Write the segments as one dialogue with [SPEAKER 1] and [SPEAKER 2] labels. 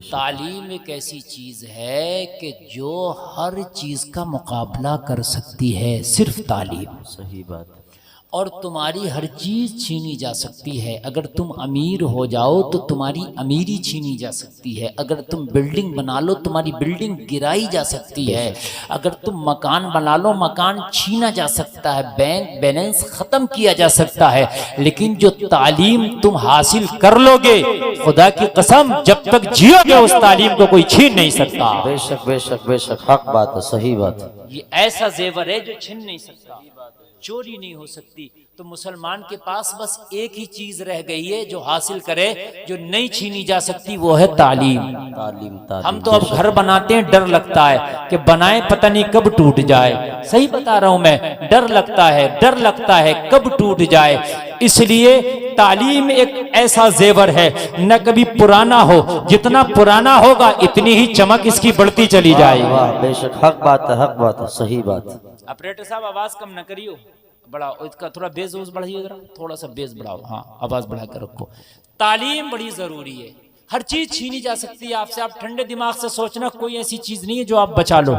[SPEAKER 1] तालीम एक ऐसी चीज़ है कि जो हर चीज़ का मुकाबला कर सकती है, सिर्फ तालीम।
[SPEAKER 2] सही बात।
[SPEAKER 1] और तुम्हारी हर चीज़ छीनी जा सकती है। अगर तुम अमीर हो जाओ तो तुम्हारी अमीरी छीनी जा सकती है। अगर तुम बिल्डिंग बना लो तुम्हारी बिल्डिंग गिराई जा सकती है। अगर तुम मकान बना लो मकान छीना जा सकता है। बैंक बैलेंस ख़त्म किया जा सकता है। लेकिन जो तालीम तुम हासिल कर लोगे, खुदा की कसम, जब तक जियोगे उस तालीम को कोई छीन नहीं सकता।
[SPEAKER 2] बेशक बेशक बेशक, हक बात है, सही बात है।
[SPEAKER 1] ये ऐसा जेवर है जो छीन नहीं सकता, चोरी नहीं हो सकती। तो मुसलमान के पास बस एक ही चीज रह गई है जो हासिल करे, जो नहीं छीनी जा सकती, वो है तालीम।
[SPEAKER 2] तालीम
[SPEAKER 1] हम तो अब घर बनाते हैं, डर लगता है कि बनाए पता नहीं कब टूट जाए। सही बता रहा हूं मैं, डर लगता है कब टूट जाए। इसलिए तालीम एक ऐसा जेवर है, न कभी पुराना हो, जितना पुराना होगा इतनी ही चमक इसकी बढ़ती चली जाएगी।
[SPEAKER 2] वाह, बेशक हक बात है, हक बात है, सही बात।
[SPEAKER 1] ऑपरेटर साहब आवाज कम न करियो, बढ़ाओ इसका थोड़ा बेस बढ़ाइए, जरा थोड़ा सा बेस बढ़ाओ। हाँ, आवाज बढ़ा कर रखो। तालीम बड़ी जरूरी है। हर चीज छीनी जा सकती है आपसे। आप ठंडे दिमाग से सोचना, कोई ऐसी चीज नहीं है जो आप बचा लो।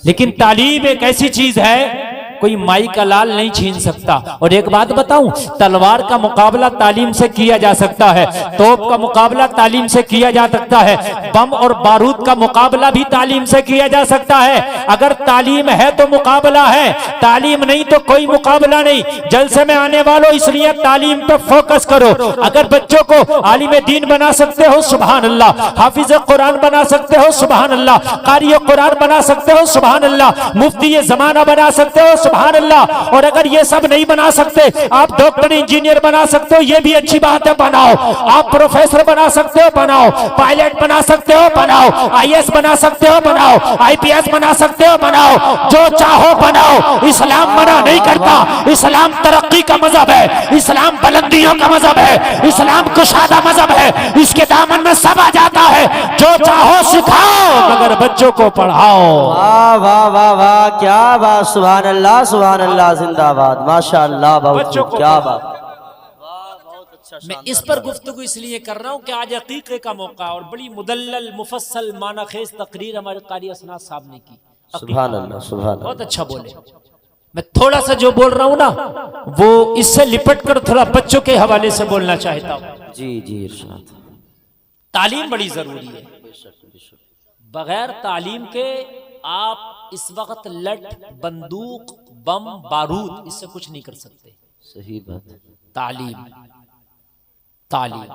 [SPEAKER 1] लेकिन तालीम एक ऐसी चीज है कोई माई का लाल नहीं छीन सकता। और एक बात बताऊं, तलवार का मुकाबला तालीम से किया जा सकता है, तोप का मुकाबला तालीम से किया जा सकता है, बम और बारूद का मुकाबला भी तालीम से किया जा सकता है। अगर तालीम है तो मुकाबला है, तालीम नहीं तो कोई मुकाबला नहीं। जलसे में आने वालों, इसलिए तालीम पे फोकस करो। अगर बच्चों को आलिम दीन बना सकते हो, सुभान अल्लाह। हाफिज कुरान बना सकते हो, सुभान अल्लाह। कारी कुरान बना सकते हो, सुभान अल्लाह। मुफ्ती जमाना बना सकते हो, सुभान अल्लाह। और अगर ये सब नहीं बना सकते, आप डॉक्टर इंजीनियर बना सकते हो, ये भी अच्छी बात है, बनाओ। आप प्रोफेसर बना सकते हो, बनाओ। पायलट बना सकते हो, बनाओ। आईएएस बना सकते हो, बनाओ। आईपीएस बना सकते हो, बनाओ। जो चाहो बनाओ। इस्लाम मना नहीं करता। इस्लाम तरक्की का मजहब है, इस्लाम बुलंदियों का मजहब है, इस्लाम कुशादा मजहब है। इसके दामन में सब आ जाता है। जो चाहो सिखाओ, मगर बच्चों को पढ़ाओ।
[SPEAKER 2] वाह वाह वाह वाह, क्या बात, सुभान अल्लाह, सुभान अल्लाह, जिंदाबाद, माशाअल्लाह, बहुत क्या बात।
[SPEAKER 1] मैं इस पर गुफ्तगू इसलिए कर रहा हूँ कि आज अकीक़े का मौका और बड़ी मुदल्लल मुफस्सल मानाखेज तकरीर हमारे कारी असनाद साहब ने की।
[SPEAKER 2] सुभान अल्लाह, सुभान अल्लाह,
[SPEAKER 1] बहुत अच्छा बोले। मैं थोड़ा सा जो बोल रहा हूँ ना, वो इससे लिपट कर थोड़ा बच्चों के हवाले से बोलना चाहता हूँ।
[SPEAKER 2] जी जी, इरशाद।
[SPEAKER 1] तालीम बड़ी जरूरी है। बगैर तालीम के आप इस वक्त लठ, बंदूक, बम, बारूद, इससे कुछ नहीं कर सकते।
[SPEAKER 2] सही बात।
[SPEAKER 1] तालीम, तालीम।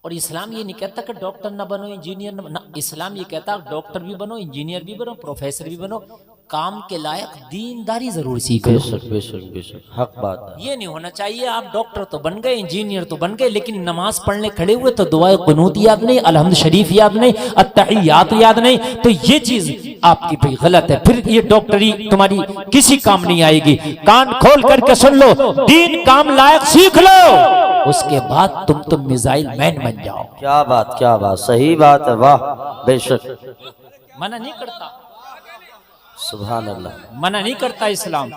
[SPEAKER 1] और इस्लाम ये नहीं कहता कि डॉक्टर ना बनो, इंजीनियर ना। इस्लाम ये कहता डॉक्टर भी बनो, इंजीनियर भी बनो, प्रोफेसर भी बनो, काम के लायक दीनदारी जरूर सीखो।
[SPEAKER 2] बेशक बेशक बेशक, हक बात है।
[SPEAKER 1] ये नहीं होना चाहिए आप डॉक्टर तो बन गए, इंजीनियर तो बन गए, लेकिन नमाज पढ़ने खड़े हुए तो दुआए कुनूत याद नहीं, अलहम्द शरीफ याद नहीं, अत्तहियात याद नहीं। तो ये चीज आपकी भाई गलत है। फिर ये डॉक्टरी तुम्हारी किसी काम नहीं आएगी। कान खोल करके सुन लो, दीन काम लायक सीख लो, उसके बाद तुम तो मिसाइल मैन बन जाओ।
[SPEAKER 2] क्या बात, क्या बात, सही बात है, वाह, बेशक।
[SPEAKER 1] मना नहीं करता,
[SPEAKER 2] सुभान अल्लाह,
[SPEAKER 1] मना नहीं करता इस्लाम।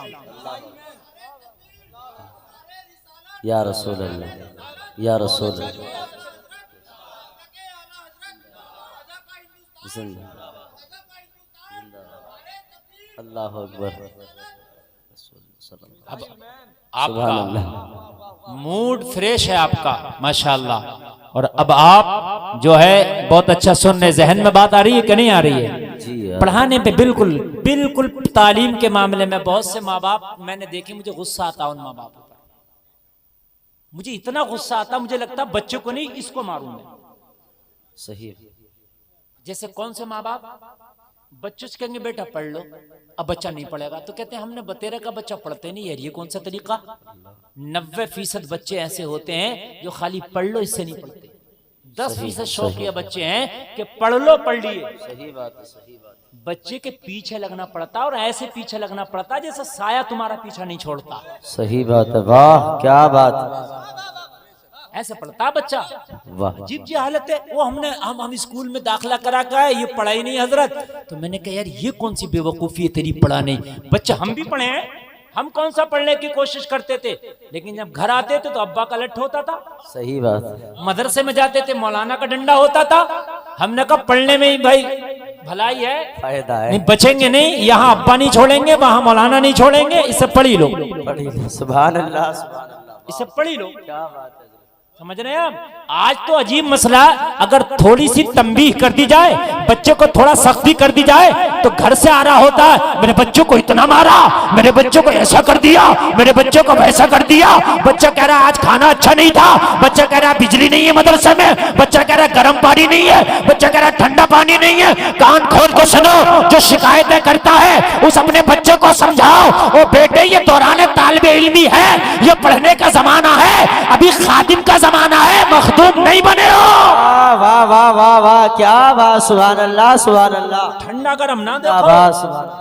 [SPEAKER 2] या रसूल अल्लाह, या रसूल अल्लाह। अल्लाह अकबर।
[SPEAKER 1] अब आपका मूड फ्रेश है आपका, माशाल्लाह। और अब आप जो है बहुत अच्छा सुन रहे, जहन में बात आ रही है कि नहीं आ रही है? पढ़ाने पे बिल्कुल बिल्कुल। तालीम के मामले में बहुत से माँ बाप मैंने देखे, मुझे गुस्सा आता उन माँ बाप पर। मुझे इतना गुस्सा आता, मुझे लगता बच्चों को नहीं इसको मारूं मैं।
[SPEAKER 2] सही।
[SPEAKER 1] जैसे कौन से माँ बाप बच्चों से कहेंगे बेटा पढ़ लो, अब बच्चा नहीं पढ़ेगा तो कहते हैं हमने बतेरा का बच्चा पढ़ते नहीं यार, ये कौन सा तरीका। 90% बच्चे ऐसे होते हैं जो खाली पढ़ लो इससे नहीं पढ़ते। 10% शौकिया बच्चे हैं कि पढ़ लो पढ़ लिए।
[SPEAKER 2] सही बात है, सही बात।
[SPEAKER 1] बच्चे के पीछे लगना पड़ता है, और ऐसे पीछे लगना पड़ता है जैसे साया तुम्हारा पीछा नहीं छोड़ता।
[SPEAKER 2] सही बात है, वाह, क्या बात।
[SPEAKER 1] ऐसे पढ़ता बच्चा,
[SPEAKER 2] वाह।
[SPEAKER 1] अजीब जी हालत है। वो हम स्कूल में दाखिला करा का है, ये पढ़ाई नहीं हजरत। तो मैंने कहा यार ये कौन सी बेवकूफी है तेरी, पढ़ा नहीं। बच्चा हम भी पढ़े हैं, हम कौन सा पढ़ने की कोशिश करते थे, लेकिन जब घर आते थे तो अब्बा का लठ होता था।
[SPEAKER 2] सही बात।
[SPEAKER 1] मदरसे में जाते थे मौलाना का डंडा होता था। हमने कहा पढ़ने में ही भाई भलाई है,
[SPEAKER 2] फायदा है।
[SPEAKER 1] नहीं बचेंगे नहीं, यहाँ अब्बा नहीं छोड़ेंगे, वहां मौलाना नहीं छोड़ेंगे, इसे पढ़ी लो,
[SPEAKER 2] पढ़ी लो। सुभान अल्लाह सुभान अल्लाह।
[SPEAKER 1] इसे पढ़ी लो।
[SPEAKER 2] क्या बात है।
[SPEAKER 1] समझ रहे हैं आप? आज तो अजीब मसला, अगर थोड़ी सी तंबीह कर दी जाए, बच्चे को थोड़ा सख्ती कर दी जाए, तो घर से आ रहा होता है मेरे बच्चों को इतना मारा, मेरे बच्चों को ऐसा कर दिया, मेरे बच्चों को वैसा कर दिया। बच्चा कह रहा आज खाना अच्छा नहीं था, बच्चा कह रहा बिजली नहीं है मदरसे में, बच्चा कह रहा गर्म पानी नहीं है, बच्चा कह रहा ठंडा पानी नहीं है। कान खोल के सुनो, जो शिकायतें करता है उस अपने बच्चे को समझाओ, ओ बेटे ये दौरान तालिबे इल्मी है, ये पढ़ने का जमाना है, अभी खादिम का जमाना है, मखदूम नहीं बने हो।
[SPEAKER 2] वाह वाह वाह वाह, क्या बात, सुभान अल्लाह सुभान अल्लाह।
[SPEAKER 1] ठंडा गरम ना
[SPEAKER 2] क्या
[SPEAKER 1] देखो,
[SPEAKER 2] बात, सुभान।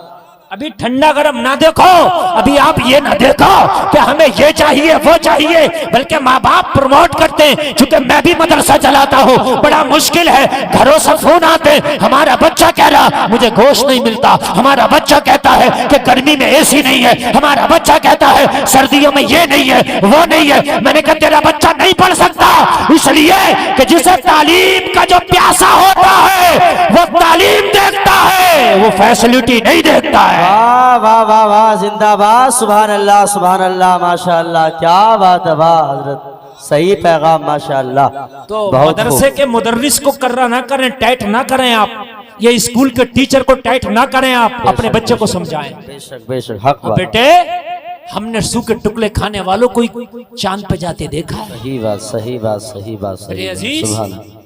[SPEAKER 1] अभी ठंडा गरम ना देखो, अभी आप ये ना देखो कि हमें ये चाहिए वो चाहिए, बल्कि माँ बाप प्रमोट करते हैं। चूंकि मैं भी मदरसा चलाता हूँ, बड़ा मुश्किल है, घरों से फोन आते, हमारा बच्चा कह रहा मुझे गोश्त नहीं मिलता, हमारा बच्चा कहता है कि गर्मी में एसी नहीं है, हमारा बच्चा कहता है सर्दियों में ये नहीं है वो नहीं है। मैंने कहा तेरा बच्चा नहीं पढ़ सकता, इसलिए कि जिसे तालीम का जो प्यासा होता है वो तालीम देखता है, वो फैसिलिटी नहीं देखता है।
[SPEAKER 2] वाह वाह वाह वाह, जिंदाबाद, सुभान अल्लाह सुभान अल्लाह, माशाअल्लाह, क्या बात है, वाह हजरत, सही पैगाम, माशाअल्लाह।
[SPEAKER 1] तो
[SPEAKER 2] बहुत
[SPEAKER 1] मदरसे के मुदर्रिस को कर्रा ना करें, टाइट ना करें आप, ये स्कूल के टीचर को टाइट ना करें आप, अपने बच्चे को समझाएं।
[SPEAKER 2] बेशक बेशक, हक बात।
[SPEAKER 1] बेटे हमने सूखे टुकड़े खाने वालों को चांद पे जाते देखा है।
[SPEAKER 2] सही बात सही बात सही बात,
[SPEAKER 1] अरे
[SPEAKER 2] सही
[SPEAKER 1] अजीज,
[SPEAKER 2] बात, सुभान।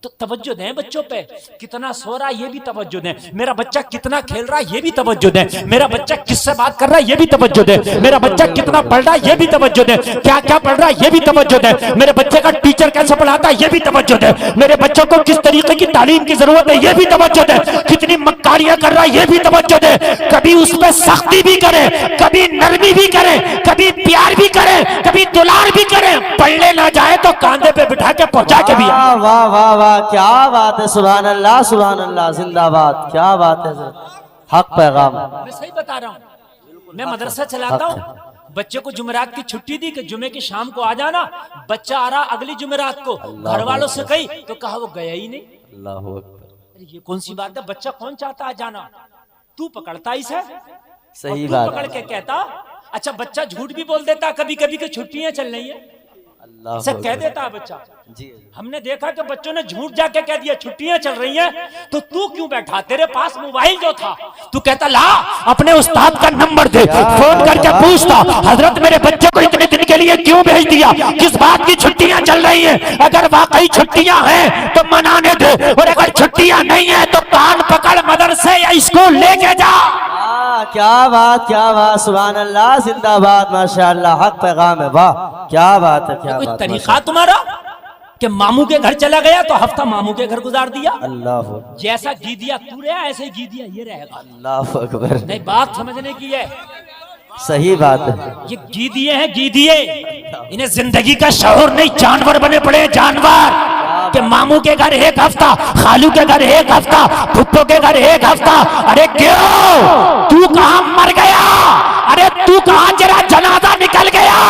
[SPEAKER 1] तो तवज्जो दें बच्चों पे, कितना सो रहा है ये भी तवज्जो दें, मेरा बच्चा कितना खेल रहा है ये भी तवज्जो दें, मेरा बच्चा किससे बात कर रहा है ये भी तवज्जो दें, मेरा बच्चा कितना पढ़ रहा है ये भी तवज्जो दें, क्या क्या पढ़ रहा है ये भी तवज्जो दें, मेरे बच्चे का टीचर कैसे पढ़ाता है ये भी तवज्जो दें, मेरे बच्चों को किस तरीके की तालीम की जरूरत है ये भी तवज्जो दें, कितनी मक्कारियां कर रहा है ये भी तवज्जो दें। कभी उस पर सख्ती भी करे, कभी नरमी भी करे, कभी प्यार भी करे, कभी दुलार भी करे, पढ़ने ना जाए तो कांधे पे बिठा के पहुंचा के भी।
[SPEAKER 2] वाह वाह वाह वाह, क्या बात है, सुभान अल्लाह सुभान अल्लाह, जिंदाबाद, क्या बात है, हक पैगाम।
[SPEAKER 1] मैं सही बता रहा हूँ, मैं मदरसा चलाता हूँ, बच्चे को जुमेरात की छुट्टी दी कि जुमे की शाम को आ जाना, बच्चा आ रहा अगली जुमेरात को, घर वालों से कही तो कहा वो गया ही नहीं।
[SPEAKER 2] अल्लाह अकबर।
[SPEAKER 1] अरे ये कौन सी बात है, बच्चा कौन चाहता है जाना, तू पकड़ता इसे,
[SPEAKER 2] सही
[SPEAKER 1] और तू
[SPEAKER 2] बात
[SPEAKER 1] पकड़
[SPEAKER 2] है।
[SPEAKER 1] के कहता। अच्छा बच्चा झूठ भी बोल देता कभी कभी कि छुट्टियां चल रही है,
[SPEAKER 2] अल्लाह
[SPEAKER 1] ऐसा कह
[SPEAKER 2] अकबर।
[SPEAKER 1] देता है बच्चा।
[SPEAKER 2] जी
[SPEAKER 1] हमने देखा कि बच्चों ने झूठ जाके कह दिया छुट्टियां चल रही हैं, तो तू क्यों बैठा, तेरे पास मोबाइल जो था तू कहता ला अपने उस्ताद का नंबर दे, फोन करके पूछता हजरत मेरे बच्चे को इतने दिन के लिए क्यों भेज दिया, किस बात की छुट्टियां चल रही हैं, अगर वाकई छुट्टियां हैं तो मनाने दे, और अगर छुट्टियां नहीं है तो कान पकड़ मदरसे या स्कूल लेके जा।
[SPEAKER 2] क्या बात, सुभान अल्लाह, जिंदाबाद, माशाअल्लाह, हक पैगाम है, वाह क्या बात है, क्या
[SPEAKER 1] कोई
[SPEAKER 2] बात,
[SPEAKER 1] तरीका तुम्हारा कि मामू के घर चला गया तो हफ्ता मामू के घर गुजार दिया,
[SPEAKER 2] अल्लाह
[SPEAKER 1] जैसा गीदिया तू रहा ऐसे ही गीदिया ये रहेगा।
[SPEAKER 2] अल्लाह अकबर।
[SPEAKER 1] नहीं बात समझने की है,
[SPEAKER 2] सही बात है।
[SPEAKER 1] ये गीदिए हैं गीदिए, इन्हें जिंदगी का शऊर नहीं, जानवर बने पड़े हैं, जानवर कि मामू के घर एक हफ्ता, खालू के घर एक हफ्ता, फुप्पो के घर एक हफ्ता। अरे क्यों, तू कहां मर गया, अरे तू कहां तेरा जनाजा निकल गया,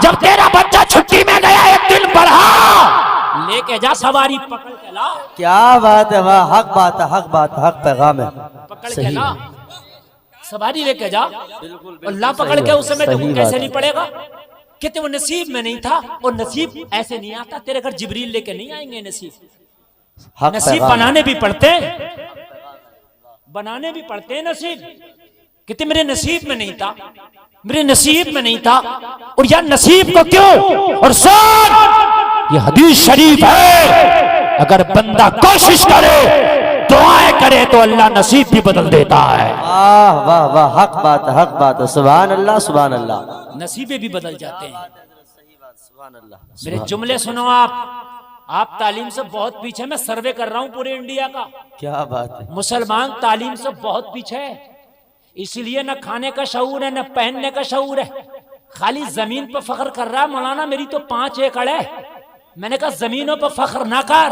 [SPEAKER 1] जब तेरा बच्चा छुट्टी में गया एक दिन पढ़ा, लेके जा सवारी पकड़ के ला,
[SPEAKER 2] क्या बात है, वाह हक बात है, हक बात है, हक पैगाम है,
[SPEAKER 1] पकड़ के
[SPEAKER 2] सही
[SPEAKER 1] ला, सवारी लेके जा, अल्लाह पकड़ के उस समय
[SPEAKER 2] सही
[SPEAKER 1] देखो
[SPEAKER 2] बात
[SPEAKER 1] कैसे
[SPEAKER 2] है।
[SPEAKER 1] नहीं पड़ेगा। कहते वो नसीब में नहीं था, और नसीब ऐसे नहीं आता, तेरे घर जिब्रील लेके नहीं आएंगे नसीब,
[SPEAKER 2] हक
[SPEAKER 1] नसीब
[SPEAKER 2] पैगाम।
[SPEAKER 1] बनाने भी पड़ते हैं, बनाने भी पड़ते हैं नसीब। कहते मेरे नसीब में नहीं था, मेरे नसीब में नहीं था, और यार नसीब को क्यों, और सुन ये हदीस शरीफ है, अगर बंदा कोशिश करे दुआएं करे तो अल्लाह नसीब भी बदल देता है।
[SPEAKER 2] वाह वाह वाह, हक बात है, हक बात है, सुभान अल्लाह सुभान अल्लाह,
[SPEAKER 1] नसीबे भी बदल जाते हैं।
[SPEAKER 2] सुभान अल्लाह।
[SPEAKER 1] मेरे जुमले सुनो आप तालीम से बहुत पीछे, मैं सर्वे कर रहा हूं पूरे इंडिया का,
[SPEAKER 2] क्या बात है,
[SPEAKER 1] मुसलमान तालीम से बहुत पीछे है, इसलिए न खाने का शऊर है न पहनने का शऊर है, खाली जमीन पर फख्र कर रहा है। मौलाना मेरी तो 5 एकड़ है, मैंने कहा जमीनों पर फख्र ना कर,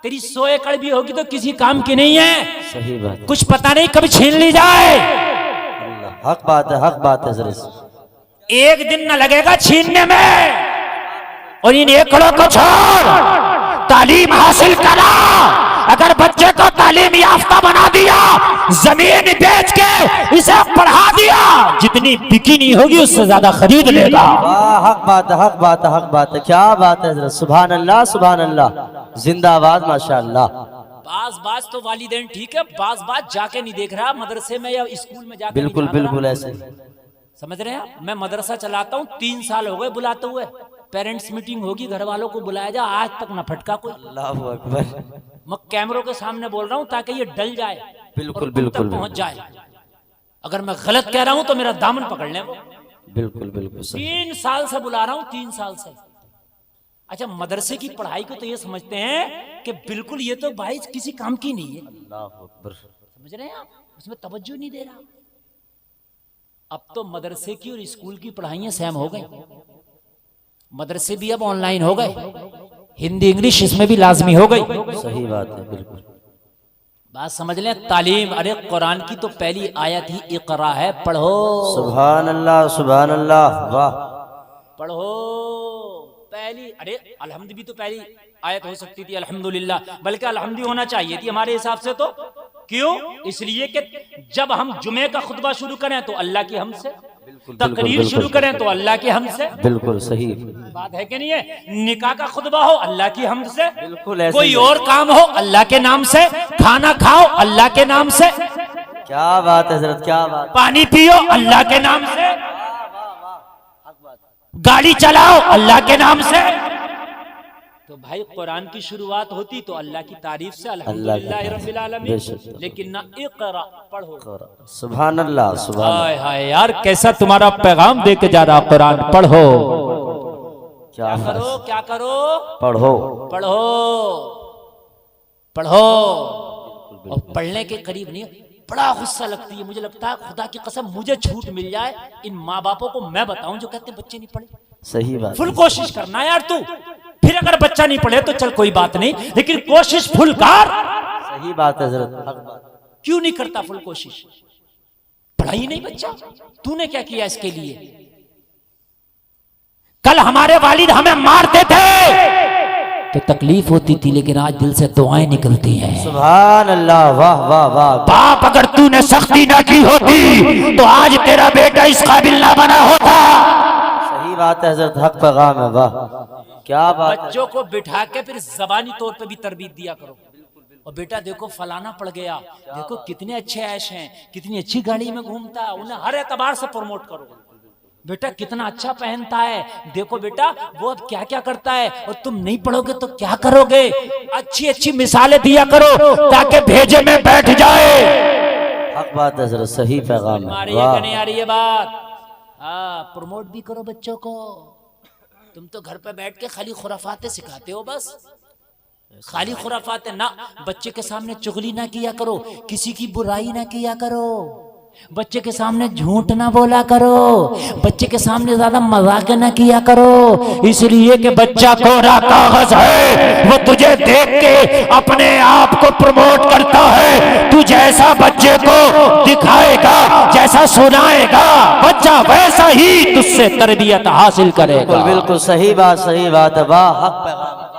[SPEAKER 1] तेरी 100 एकड़ भी होगी तो किसी काम की नहीं है,
[SPEAKER 2] सही बात है,
[SPEAKER 1] कुछ पता नहीं कभी छीन ली जाए,
[SPEAKER 2] अल्लाह, हक बात है, हक बात है, जरा
[SPEAKER 1] एक दिन न लगेगा छीनने में। और इन एकड़ों को छोड़, तालीम हासिल करा, अगर बच्चे को तालीम याफ्ता बना दिया, जमीन बेच के इसे पढ़ा दिया, जितनी बिकी नहीं होगी उससे ज्यादा खरीद लेगा।
[SPEAKER 2] वाह, हक बात है, हक बात है, हक बात है, क्या बात है हजरत, सुभान अल्लाह, सुभान अल्लाह, जिंदाबाद, माशाअल्लाह।
[SPEAKER 1] बाज तो वालिदैन ठीक है, बाज जाके नहीं देख रहा मदरसे में या स्कूल में जाके
[SPEAKER 2] बिल्कुल
[SPEAKER 1] नहीं
[SPEAKER 2] बिल्कुल ऐसे।
[SPEAKER 1] समझ रहे हैं। मैं मदरसा चलाता हूँ, 3 साल हो गए बुलाते हुए। पेरेंट्स मीटिंग होगी, घर वालों को बुलाया जा, आज तक ना फटका कोई।
[SPEAKER 2] अल्लाहू अकबर।
[SPEAKER 1] मैं कैमरों के सामने बोल रहा हूँ ताकि ये डल जाए,
[SPEAKER 2] बिल्कुल
[SPEAKER 1] और तुम
[SPEAKER 2] बिल्कुल
[SPEAKER 1] तक पहुंच जाए। अगर मैं गलत कह रहा हूं तो मेरा दामन पकड़ ले।
[SPEAKER 2] बिल्कुल बिल्कुल सही।
[SPEAKER 1] 3 साल से बुला रहा हूं, 3 साल से। अच्छा, मदरसे की पढ़ाई को तो ये समझते हैं कि बिल्कुल ये तो भाई किसी काम की नहीं है।
[SPEAKER 2] अल्लाहू अकबर।
[SPEAKER 1] समझ रहे हैं आप, उसमें तवज्जो नहीं दे रहा। अब तो मदरसे की और स्कूल की पढ़ाइयां सेम हो गई। मदरसे भी अब ऑनलाइन हो गए, हिंदी इंग्लिश इसमें भी लाजमी हो गई।
[SPEAKER 2] सही बात है, बिल्कुल।
[SPEAKER 1] बात समझ लें, तालीम। अरे कुरान की तो पहली आयत ही इकरा है, पढ़ो।
[SPEAKER 2] सुभान अल्लाह, सुभान अल्लाह, वाह।
[SPEAKER 1] पढ़ो पहली। अरे अलहम्द भी तो पहली आयत हो सकती थी, अल्हम्दुलिल्लाह, बल्कि अलहम्दी होना चाहिए थी हमारे हिसाब से। तो क्यों? इसलिए कि जब हम जुमे का खुतबा शुरू करें तो अल्लाह की हमसे, तकरीर शुरू करें तो अल्लाह की हमसे।
[SPEAKER 2] बिल्कुल सही
[SPEAKER 1] बात है कि नहीं है? निकाह का खुतबा हो अल्लाह की हमद से,
[SPEAKER 2] बिल्कुल ऐसे
[SPEAKER 1] कोई
[SPEAKER 2] ही।
[SPEAKER 1] और काम हो अल्लाह के नाम से, खाना खाओ अल्लाह के नाम से,
[SPEAKER 2] क्या बात है हजरत, क्या बात।
[SPEAKER 1] पानी पियो अल्लाह के नाम से, गाड़ी चलाओ अल्लाह के नाम से। तो भाई कुरान की शुरुआत होती तो अल्लाह की तारीफ से, अल्हम्दुलिल्लाह रब्बिल आलमीन। लेकिन ना इक़रा, पढ़ो।
[SPEAKER 2] सुभान अल्लाह, सुभान।
[SPEAKER 1] हाय हाय यार, कैसा तुम्हारा पैगाम दे के जा रहा कुरान। पढ़ो,
[SPEAKER 2] क्या
[SPEAKER 1] करो, क्या करो,
[SPEAKER 2] पढ़ो,
[SPEAKER 1] पढ़ो, पढ़ो। और पढ़ने के करीब नहीं, बड़ा गुस्सा लगती है। मुझे लगता है खुदा की कसम मुझे छूट मिल जाए, इन माँ बापों को मैं बताऊं जो कहते हैं बच्चे नहीं पढ़े।
[SPEAKER 2] सही बात।
[SPEAKER 1] फुल कोशिश करना यार तू, फिर अगर बच्चा नहीं पढ़े तो चल कोई बात नहीं, लेकिन कोशिश फुल कर।
[SPEAKER 2] सही बात है हजरत, हक बात।
[SPEAKER 1] क्यों नहीं करता फुल कोशिश? पढ़ाई नहीं बच्चा, तूने क्या किया इसके लिए? कल हमारे वालिद हमें मारते थे तो तकलीफ होती थी, लेकिन आज दिल से दुआएं निकलती हैं।
[SPEAKER 2] सुभान अल्लाह, वाह वाह वाह।
[SPEAKER 1] बाप अगर तूने सख्ती ना की होती तो आज तेरा बेटा इस काबिल ना बना होता।
[SPEAKER 2] सही बात है हजरत, हक पैगाम है, वाह क्या बात।
[SPEAKER 1] बच्चों को बिठा के फिर जबानी तौर पे भी तरबीत दिया करो। और बेटा देखो फलाना पड़ गया, देखो कितने अच्छे ऐश हैं, कितनी अच्छी गाड़ी में घूमता है, उन्हें हर एतबार से प्रमोट करो। बेटा कितना अच्छा पहनता है, देखो बेटा वो अब क्या क्या करता है, और तुम नहीं पढ़ोगे तो क्या करोगे। अच्छी अच्छी मिसालें दिया करो ताकि भेजे में बैठ जाए।
[SPEAKER 2] हक बात है हजरत, सही पैगाम
[SPEAKER 1] आ
[SPEAKER 2] है,
[SPEAKER 1] रही है
[SPEAKER 2] वाह।
[SPEAKER 1] कि नहीं आ रही है बात? प्रमोट भी करो बच्चों को। तुम तो घर पे बैठ के खाली खुराफाते सिखाते हो, बस खाली खुराफाते ना। बच्चे के सामने चुगली ना किया करो, किसी की बुराई ना किया करो, बच्चे के सामने झूठ ना बोला करो, बच्चे के सामने ज्यादा मजाक ना किया करो। इसलिए कि बच्चा कोरा कागज है, वो तुझे देख के अपने आप को प्रमोट करता है। तू जैसा बच्चे को दिखाएगा, जैसा सुनाएगा, बच्चा वैसा ही तुझसे तरबियत हासिल करेगा।
[SPEAKER 2] बिल्कुल बिल्कुल सही बात, सही बात है, वाह हक पैगाम है,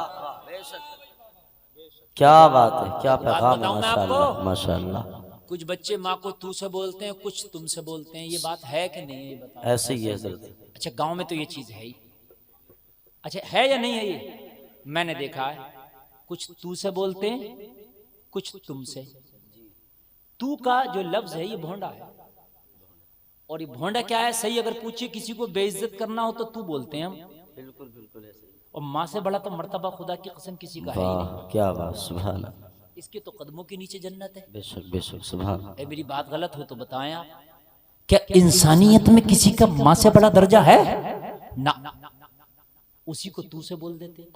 [SPEAKER 2] क्या बात है, क्या पैगाम है, माशाअल्लाह, माशाअल्लाह।
[SPEAKER 1] कुछ बच्चे माँ को तू से बोलते हैं, कुछ तुम से बोलते हैं। ये बात है कि नहीं है, ये बताओ।
[SPEAKER 2] ऐसे ही है हजरत।
[SPEAKER 1] अच्छा गांव में तो ये चीज है ही। अच्छा है या नहीं है ये? मैंने देखा है कुछ तू से बोलते हैं, कुछ तुम से। तू का जो लफ्ज है ये भोंडा है। और ये भोंडा क्या है? सही अगर पूछे किसी को बेइज्जत करना हो तो तू बोलते हैं हम।
[SPEAKER 2] बिल्कुल बिल्कुल ऐसे।
[SPEAKER 1] और माँ से बड़ा तो मर्तबा खुदा की कसम किसी का है ही नहीं।
[SPEAKER 2] वाह क्या बात, सुभान।
[SPEAKER 1] इसके तो कदमों के नीचे जन्नत है।
[SPEAKER 2] बेशक बेशक, सुभान।
[SPEAKER 1] मेरी बात गलत हो तो बताएं आप। क्या इंसानियत में किसी का माँ से बड़ा दर्जा है? ना, उसी को तू से बोल देते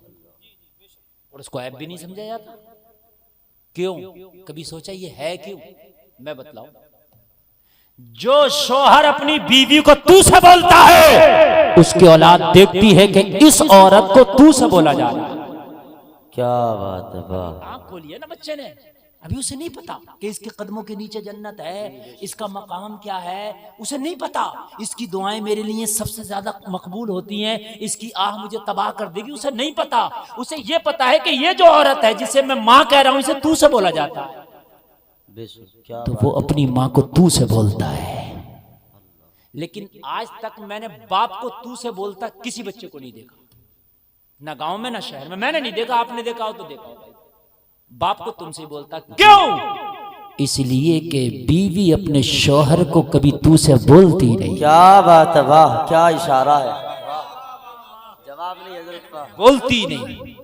[SPEAKER 1] और उसको ऐब भी नहीं समझा जाता। क्यों? कभी सोचा ये है क्यों? मैं बतलाऊं। जो शोहर अपनी बीवी को तू से बोलता है, उसकी औलाद देखती है कि इस औरत को तू से बोला जा रहा है।
[SPEAKER 2] क्या बात है, वाह।
[SPEAKER 1] आंख खोली है ना बच्चे ने, अभी उसे नहीं पता कि इसके कदमों के नीचे जन्नत है, इसका मकाम क्या है, उसे नहीं पता। इसकी दुआएं मेरे लिए सबसे ज्यादा मकबूल होती हैं, इसकी आह मुझे तबाह कर देगी, उसे नहीं पता। उसे ये पता है कि ये जो औरत है जिसे मैं माँ कह रहा हूं, इसे तू से बोला जाता है, तो वो अपनी माँ को तू से बोलता है। लेकिन आज तक मैंने बाप को तू से बोलता किसी बच्चे को नहीं देखा, ना गांव में ना शहर में। मैंने नहीं देखा, आपने देखा हो तो देखा हो। बाप को तुमसे बोलता क्यों? इसलिए कि बीवी अपने शौहर को कभी तू से बोलती नहीं।
[SPEAKER 2] क्या बात है, वाह क्या इशारा है, जवाब नहीं हजरत का,
[SPEAKER 1] बोलती नहीं।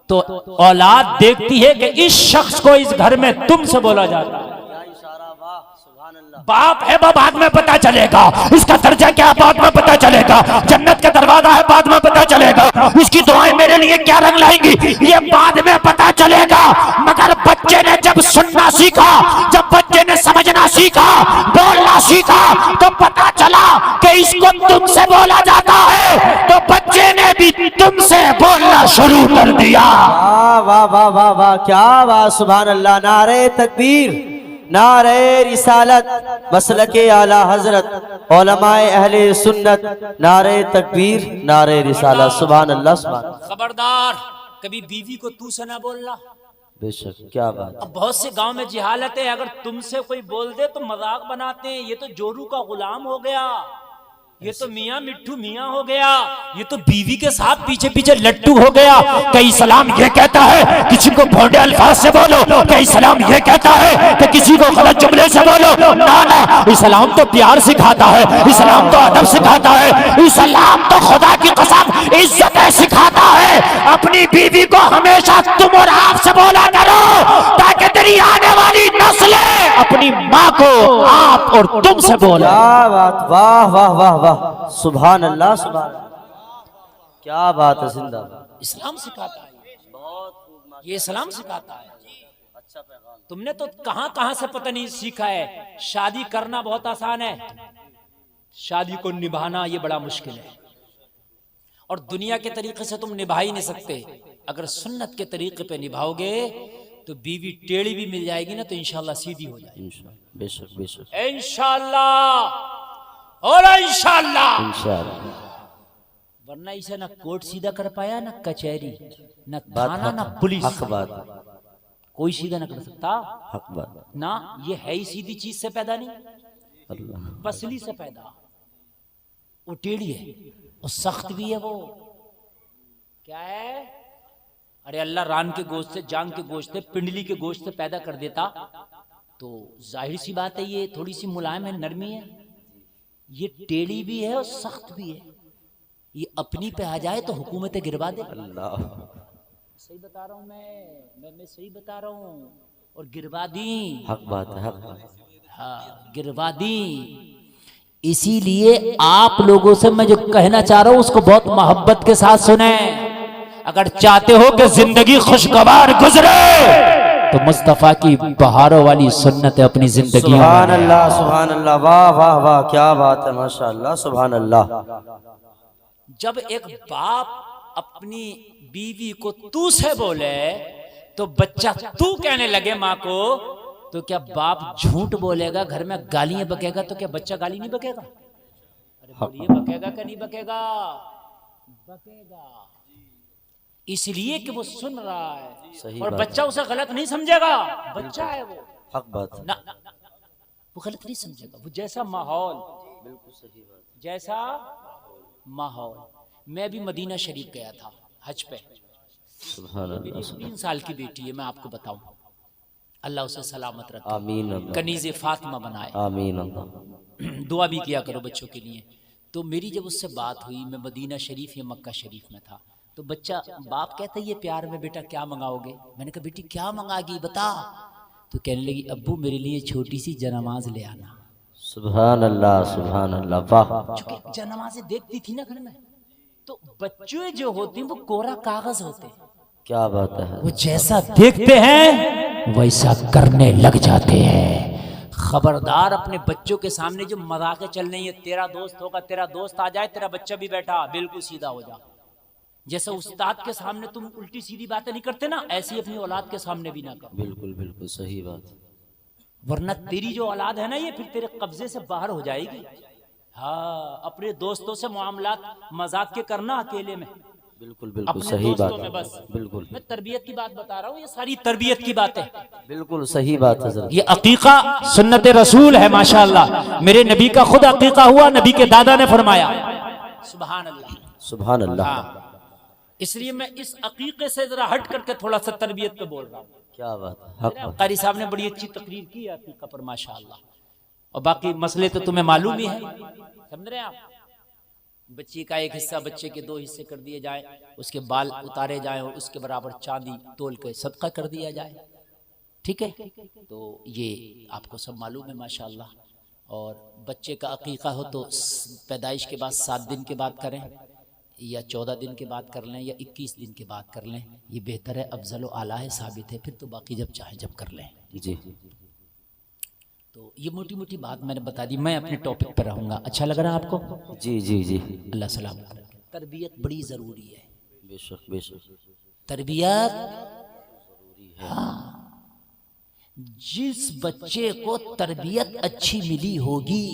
[SPEAKER 1] तो औलाद देखती है कि इस शख्स को इस घर में तुम से बोला जाता है।
[SPEAKER 2] क्या इशारा, वाह सुभान अल्लाह।
[SPEAKER 1] बाप है वो बाद में पता चलेगा, इसका दर्जा क्या बाद में पता चलेगा, जन्नत का दरवाजा है बाद में पता चलेगा, इसकी दुआएं मेरे लिए क्या रंग लाएंगी ये बाद में पता चलेगा। मगर बच्चे ने जब सुनना सीखा, जब बच्चे ने समझना सीखा, बोलना सीखा, तो पता चला कि इसको तुमसे बोला जाता है, तो बच्चे ने भी तुमसे बोलना शुरू कर दिया।
[SPEAKER 2] वाह वाह वाह वाह, क्या वाह सुभान अल्लाह। नारे तकबीर, नारे रिसालत, मसलके आला हजरत, उलमाए अहले सुन्नत, नारे तकबीर, नारे रिसालत, सुभान अल्लाह सुभान अल्लाह।
[SPEAKER 1] खबरदार कभी बीवी को तू से ना बोलना।
[SPEAKER 2] बेशक, क्या बात।
[SPEAKER 1] अब बहुत से गांव में जिहालत है, अगर तुमसे कोई बोल दे तो मजाक बनाते हैं, ये तो जोरू का गुलाम हो गया, ये तो मियाँ मिट्ठू मियाँ हो गया, ये तो बीवी के साथ पीछे पीछे लट्टू हो गया। कई सलाम ये कहता है किसी को भोंडे अल्फाज से बोलो, कई सलाम ये कहता है कि किसी को गलत जुमले से बोलो। ना ना, इस्लाम तो प्यार सिखाता है, इस्लाम तो अदब सिखाता है, इस्लाम तो खुदा की कसम इज्जतें सिखाता है। अपनी बीवी को हमेशा तुम और आप से बोला करो, ताकि तेरी आने वाली नस्लें अपनी माँ को आप और तुम से बोले।
[SPEAKER 2] क्या बात, वाह वाह वाह वाह, सुभान अल्लाह सुभान अल्लाह, क्या बात है। जिंदाबाद।
[SPEAKER 1] इस्लाम सिखाता है, ये इस्लाम सिखाता है।
[SPEAKER 2] अच्छा पैगाम।
[SPEAKER 1] तुमने तो कहां कहां से पता नहीं सीखा है। शादी करना बहुत आसान है, शादी को निभाना ये बड़ा मुश्किल है। और दुनिया के तरीके से तुम निभा ही नहीं सकते। अगर सुन्नत के तरीके पे निभाओगे तो बीवी टेढ़ी भी मिल जाएगी ना, तो इंशाल्लाह सीधी हो जाएगी।
[SPEAKER 2] बेशक बेशक,
[SPEAKER 1] इंशाल्लाह और इंशाल्लाह।
[SPEAKER 2] इंशाअल्लाह।
[SPEAKER 1] वरना इसे ना कोर्ट सीधा कर पाया, ना कचहरी, ना
[SPEAKER 2] बात
[SPEAKER 1] थाना, ना
[SPEAKER 2] हक,
[SPEAKER 1] पुलिस,
[SPEAKER 2] हक बात,
[SPEAKER 1] कोई सीधा ना कर सकता
[SPEAKER 2] हक बात।
[SPEAKER 1] ना। ये है ही सीधी चीज से पैदा नहीं,
[SPEAKER 2] अल्लाह,
[SPEAKER 1] पसली से पैदा। वो टेढ़ी है, वो सख्त भी है। वो क्या है? अरे अल्लाह रान के गोश्त से, जांग के गोश्त से, पिंडली के गोश्त से पैदा कर देता तो जाहिर सी बात है ये थोड़ी सी मुलायम है, नरमी है। ये टेढ़ी भी है और सख्त भी है। ये अपनी पे आ जाए तो हुकूमतें गिरवा दे।
[SPEAKER 2] अल्लाह,
[SPEAKER 1] सही बता रहा हूँ मैं सही बता रहा हूँ। और गिरवा दी,
[SPEAKER 2] हक बात है, हक बात।
[SPEAKER 1] हाँ गिरवा दी। इसीलिए आप लोगों से मैं जो कहना चाह रहा हूं उसको बहुत मोहब्बत के साथ सुने। अगर चाहते हो कि जिंदगी खुशगवार गुजरे तो मुस्तफा की बहारों वाली सुन्नत अपनी जिंदगी।
[SPEAKER 2] सुभान अल्लाह सुभान अल्लाह, वाह वाह वाह, क्या बात है, माशाअल्लाह सुभान अल्लाह।
[SPEAKER 1] जब एक बाप अपनी बीवी को तू से बोले तो बच्चा तू कहने लगे माँ को, तो क्या बाप झूठ बोलेगा, घर में गालियां बकेगा, तो क्या बच्चा गाली नहीं बकेगा? अरे बोलिए, बकेगा कि नहीं बकेगा? बकेगा। इसलिए कि वो सुन रहा है
[SPEAKER 2] सही
[SPEAKER 1] और
[SPEAKER 2] बात
[SPEAKER 1] बच्चा उसे गलत नहीं समझेगा। बच्चा है वो,
[SPEAKER 2] हक बात है।
[SPEAKER 1] ना वो गलत नहीं समझेगा। वो जैसा माहौल,
[SPEAKER 2] बिल्कुल सही बात,
[SPEAKER 1] जैसा माहौल। मैं भी मदीना शरीफ गया था हज पे।
[SPEAKER 2] सुभान
[SPEAKER 1] मेरी
[SPEAKER 2] अल्लाह,
[SPEAKER 1] 3 साल की बेटी है, मैं आपको बताऊं, अल्लाह उसे सलामत रखे,
[SPEAKER 2] आमीन अल्लाह,
[SPEAKER 1] कनीज़े फातिमा बनाए।
[SPEAKER 2] आमीन अल्लाह।
[SPEAKER 1] दुआ भी किया करो बच्चों के लिए। तो मेरी जब उससे बात हुई, मैं मदीना शरीफ या मक्का शरीफ में था, तो बच्चा, बाप कहता है ये प्यार में, बेटा क्या मंगाओगे? मैंने कहा बेटी क्या मंगागी बता? तो कहने लगी अब्बू मेरे लिए छोटी सी जनामाज ले आना।
[SPEAKER 2] सुभान अल्लाह सुभान अल्लाह, वाह।
[SPEAKER 1] चूंकि जनामाजें देखती थी ना घर में, तो बच्चे जो होते हैं वो कोरा कागज होते हैं,
[SPEAKER 2] क्या बात है।
[SPEAKER 1] वो जैसा देखते हैं वैसा करने लग जाते हैं। खबरदार अपने बच्चों के सामने जो मजाकें चल रही है, तेरा दोस्त होगा, तेरा दोस्त आ जाए, तेरा बच्चा भी बैठा, बिल्कुल सीधा हो जा। जैसे उस्ताद के सामने तुम उल्टी सीधी बातें नहीं करते ना, ऐसी अपनी औलाद के सामने भी ना करो।
[SPEAKER 2] बिल्कुल बिल्कुल सही बात।
[SPEAKER 1] वरना तेरी जो औलाद है ना, ये फिर तेरे कब्जे से बाहर हो जाएगी। हाँ, अपने दोस्तों से मामलात मजाक के करना अकेले में,
[SPEAKER 2] बिल्कुल बिल्कुल
[SPEAKER 1] अपने
[SPEAKER 2] सही
[SPEAKER 1] दोस्तों
[SPEAKER 2] बात
[SPEAKER 1] में बस।
[SPEAKER 2] बिल्कुल
[SPEAKER 1] मैं तरबियत की बात बता रहा हूँ, ये सारी तरबियत की बातें।
[SPEAKER 2] बिल्कुल सही बात हज़रत।
[SPEAKER 1] ये अकीका सुन्नत रसूल है माशाअल्लाह। मेरे नबी का खुद अकीका हुआ, नबी के दादा ने फरमाया। सुभान अल्लाह
[SPEAKER 2] सुभान अल्लाह।
[SPEAKER 1] हाँ, इसलिए मैं इस अकीके से जरा हट करके थोड़ा सा तरबियत पे बोल रहा हूँ।
[SPEAKER 2] क्या बात है, हक बात।
[SPEAKER 1] कारी साहब ने बड़ी अच्छी तकरीर की है अकीका पर माशाअल्लाह। और बाकी मसले तो तुम्हें मालूम ही है, समझ रहे हैं आप। बच्ची का एक हिस्सा बच्चे के 2 हिस्से कर दिए जाए, उसके बाल उतारे जाए और उसके बराबर चांदी तोल के सदका कर दिया जाए, ठीक है। तो ये आपको सब मालूम है माशाअल्लाह। और बच्चे का अकीका हो तो पैदाइश के बाद 7 दिन के बाद करें, या 14 दिन के बाद कर लें, या 21 दिन के बाद कर लें, ये बेहतर है, अफजल व आला है, साबित है। फिर तो बाकी जब चाहे जब कर लें
[SPEAKER 2] जी।
[SPEAKER 1] तो ये मोटी मोटी बात मैंने बता दी। मैं अपने टॉपिक पर रहूँगा। अच्छा लग रहा है आपको? जी
[SPEAKER 2] जी जी।
[SPEAKER 1] अल्लाह सलामत रखे। तरबियत बड़ी ज़रूरी है,
[SPEAKER 2] बेशक बेशक
[SPEAKER 1] तरबियत। हाँ, जिस बच्चे को तरबियत अच्छी मिली होगी,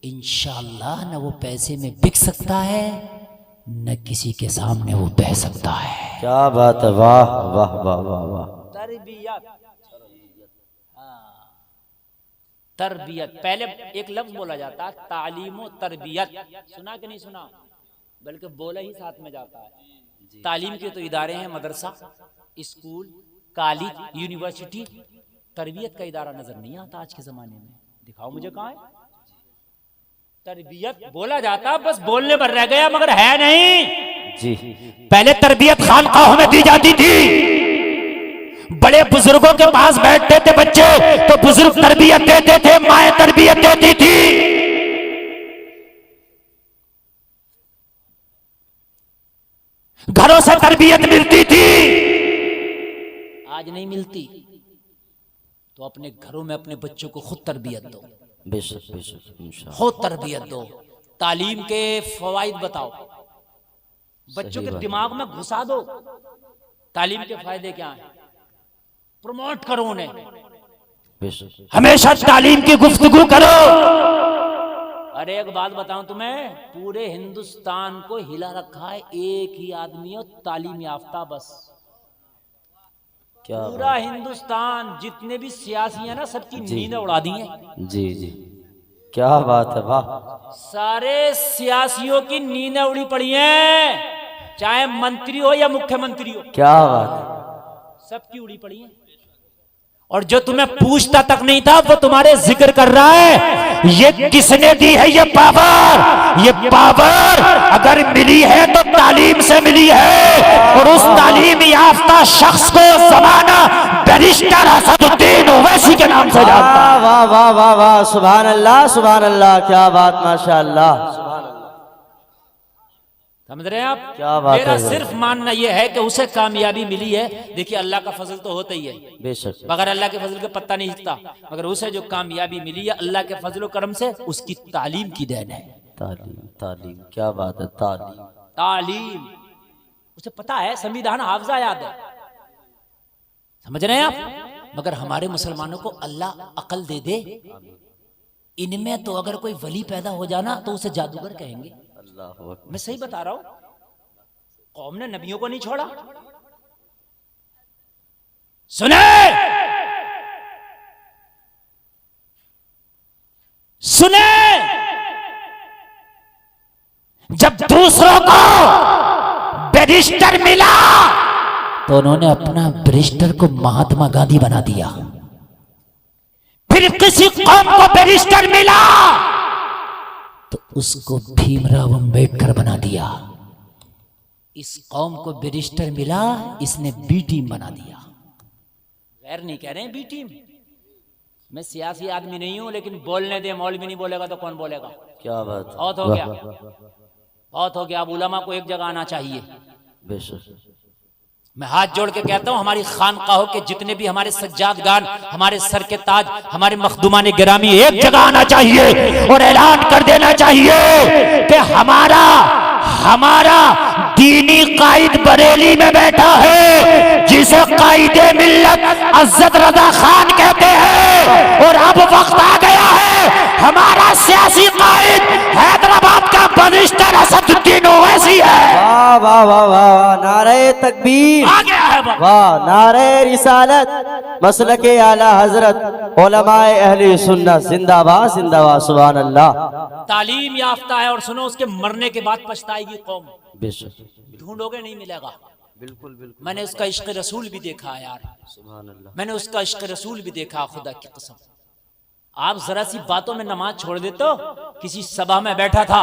[SPEAKER 1] इंशाअल्लाह न वो पैसे में बिक सकता है, न किसी के सामने वो बह सकता है।
[SPEAKER 2] क्या बात है, वाह वाह वाह वाह वाह।
[SPEAKER 1] तरबियत, तरबियत। पहले एक लफ्ज बोला जाता है तालीम व तरबियत, सुना कि नहीं सुना? बल्कि बोला ही साथ में जाता है। तालीम के तो इदारे हैं, मदरसा, स्कूल, कॉलेज, यूनिवर्सिटी। तरबियत का इदारा नजर नहीं आता आज के जमाने में। दिखाओ मुझे कहाँ है तरबियत? बोला जाता बस बोलने पर रह गया, मगर है नहीं
[SPEAKER 2] जी।
[SPEAKER 1] पहले तरबियत खानकाहों में दी जाती थी। बड़े बुजुर्गों के पास बैठते थे बच्चे, तो बुजुर्ग तरबियत देते थे, माए तरबियत देती थी। घरों से तरबियत मिलती थी, आज नहीं मिलती। तो अपने घरों में अपने बच्चों को खुद तरबियत दो,
[SPEAKER 2] बेशक बेशक इंशाअल्लाह।
[SPEAKER 1] खुद तरबियत दो। तालीम के फवाइद बताओ, बच्चों के दिमाग में घुसा दो तालीम के फायदे क्या हैं, प्रमोट करो उन्हें। हमेशा तालीम की गुफ्तगू करो। अरे एक बात बताऊं तुम्हें, पूरे हिंदुस्तान को हिला रखा है एक ही आदमी है, तालीम याफ्ता, बस।
[SPEAKER 2] क्या
[SPEAKER 1] पूरा हिंदुस्तान, जितने भी सियासी हैं ना, सबकी नींद उड़ा दी है।
[SPEAKER 2] जी जी, क्या बात है, वाह।
[SPEAKER 1] सारे सियासियों की नींदें उड़ी पड़ी हैं, चाहे मंत्री हो या मुख्यमंत्री हो।
[SPEAKER 2] क्या बात है,
[SPEAKER 1] सबकी उड़ी पड़ी है। और जो तुम्हें पूछता तक नहीं था, वो तुम्हारे जिक्र कर रहा है। ये किसने दी है ये पावर? ये पावर अगर मिली है तो तालीम से मिली है। और उस तालीम याफ्ता शख्स को जमाना बैरिस्टर असदुद्दीन ओवैसी के नाम से जानता है।
[SPEAKER 2] वाह वाह वाह वाह, सुभान अल्लाह सुभान अल्लाह, क्या बात, माशाअल्लाह।
[SPEAKER 1] समझ रहे हैं आप?
[SPEAKER 2] क्या बात
[SPEAKER 1] मेरा
[SPEAKER 2] है,
[SPEAKER 1] सिर्फ मानना यह है कि उसे कामयाबी मिली है। देखिए, अल्लाह का फजल तो होता ही है,
[SPEAKER 2] बेशक।
[SPEAKER 1] बगैर अल्लाह के फजल के पत्ता नहीं हिलता। मगर उसे जो कामयाबी मिली है अल्लाह के फजल करम से, उसकी तालीम की देन है।
[SPEAKER 2] तालीम तालीम, क्या बात है, तालीम
[SPEAKER 1] तालीम। उसे पता है, संविधान हाफजा याद है, समझ रहे हैं आप? मगर हमारे मुसलमानों को अल्लाह अकल दे दे, इनमें तो अगर कोई वली पैदा हो जाना तो उसे जादूगर कहेंगे। मैं सही बता रहा हूं, कौम ने नबियों को नहीं छोड़ा। सुने, सुने, जब दूसरों को बैरिस्टर मिला तो उन्होंने अपना बैरिस्टर को महात्मा गांधी बना दिया। फिर किसी कौम को बैरिस्टर मिला तो उसको भीमराव अंबेडकर बना दिया। इस कौम को बैरिस्टर मिला, इसने बी टीम बना दिया। गैर नहीं कह रहे हैं बी टीम। मैं सियासी आदमी नहीं हूं, लेकिन बोलने दे, मौलवी नहीं बोलेगा तो कौन बोलेगा?
[SPEAKER 2] क्या बात,
[SPEAKER 1] बहुत हो गया, बहुत हो गया। अब उलमा को एक जगह आना चाहिए।
[SPEAKER 2] बेशक।
[SPEAKER 1] मैं हाथ जोड़ के कहता हूं, हमारी खानकाहों के जितने भी हमारे सज्जादगान, हमारे सर के ताज, हमारे मखदूमान गिरामी एक जगह आना चाहिए और ऐलान कर देना चाहिए कि हमारा
[SPEAKER 3] दीनी कायद बरेली में बैठा है जिसे कायदे मिल्लत अज़्ज़त रज़ा खान कहते हैं। और अब वक्त आ गया है हमारा सियासी कायद हैदराबाद का बरिस्टर असदुद्दीन ओवैसी है।
[SPEAKER 2] वाह वाह वाह वाह, नारे तकबीर,
[SPEAKER 3] आ गया है वक्त।
[SPEAKER 2] वाह, नारे रिसालत, मसलके आला हजरत, उलमाए अहले सुन्नत, जिंदाबाद जिंदाबाद, सुभान अल्लाह।
[SPEAKER 1] तालीम याफ्ता है और सुनो उसके मरने के बाद पछताएगी कौम।
[SPEAKER 2] बेशक,
[SPEAKER 1] ढूंढोगे नहीं मिलेगा।
[SPEAKER 2] बिल्कुल बिल्कुल,
[SPEAKER 1] मैंने उसका इश्क रसूल भी देखा यार,
[SPEAKER 2] सुभान अल्लाह।
[SPEAKER 1] मैंने उसका इश्क रसूल भी देखा, खुदा की कसम। आप जरा सी बातों में नमाज छोड़ देते हो। किसी सभा में बैठा था,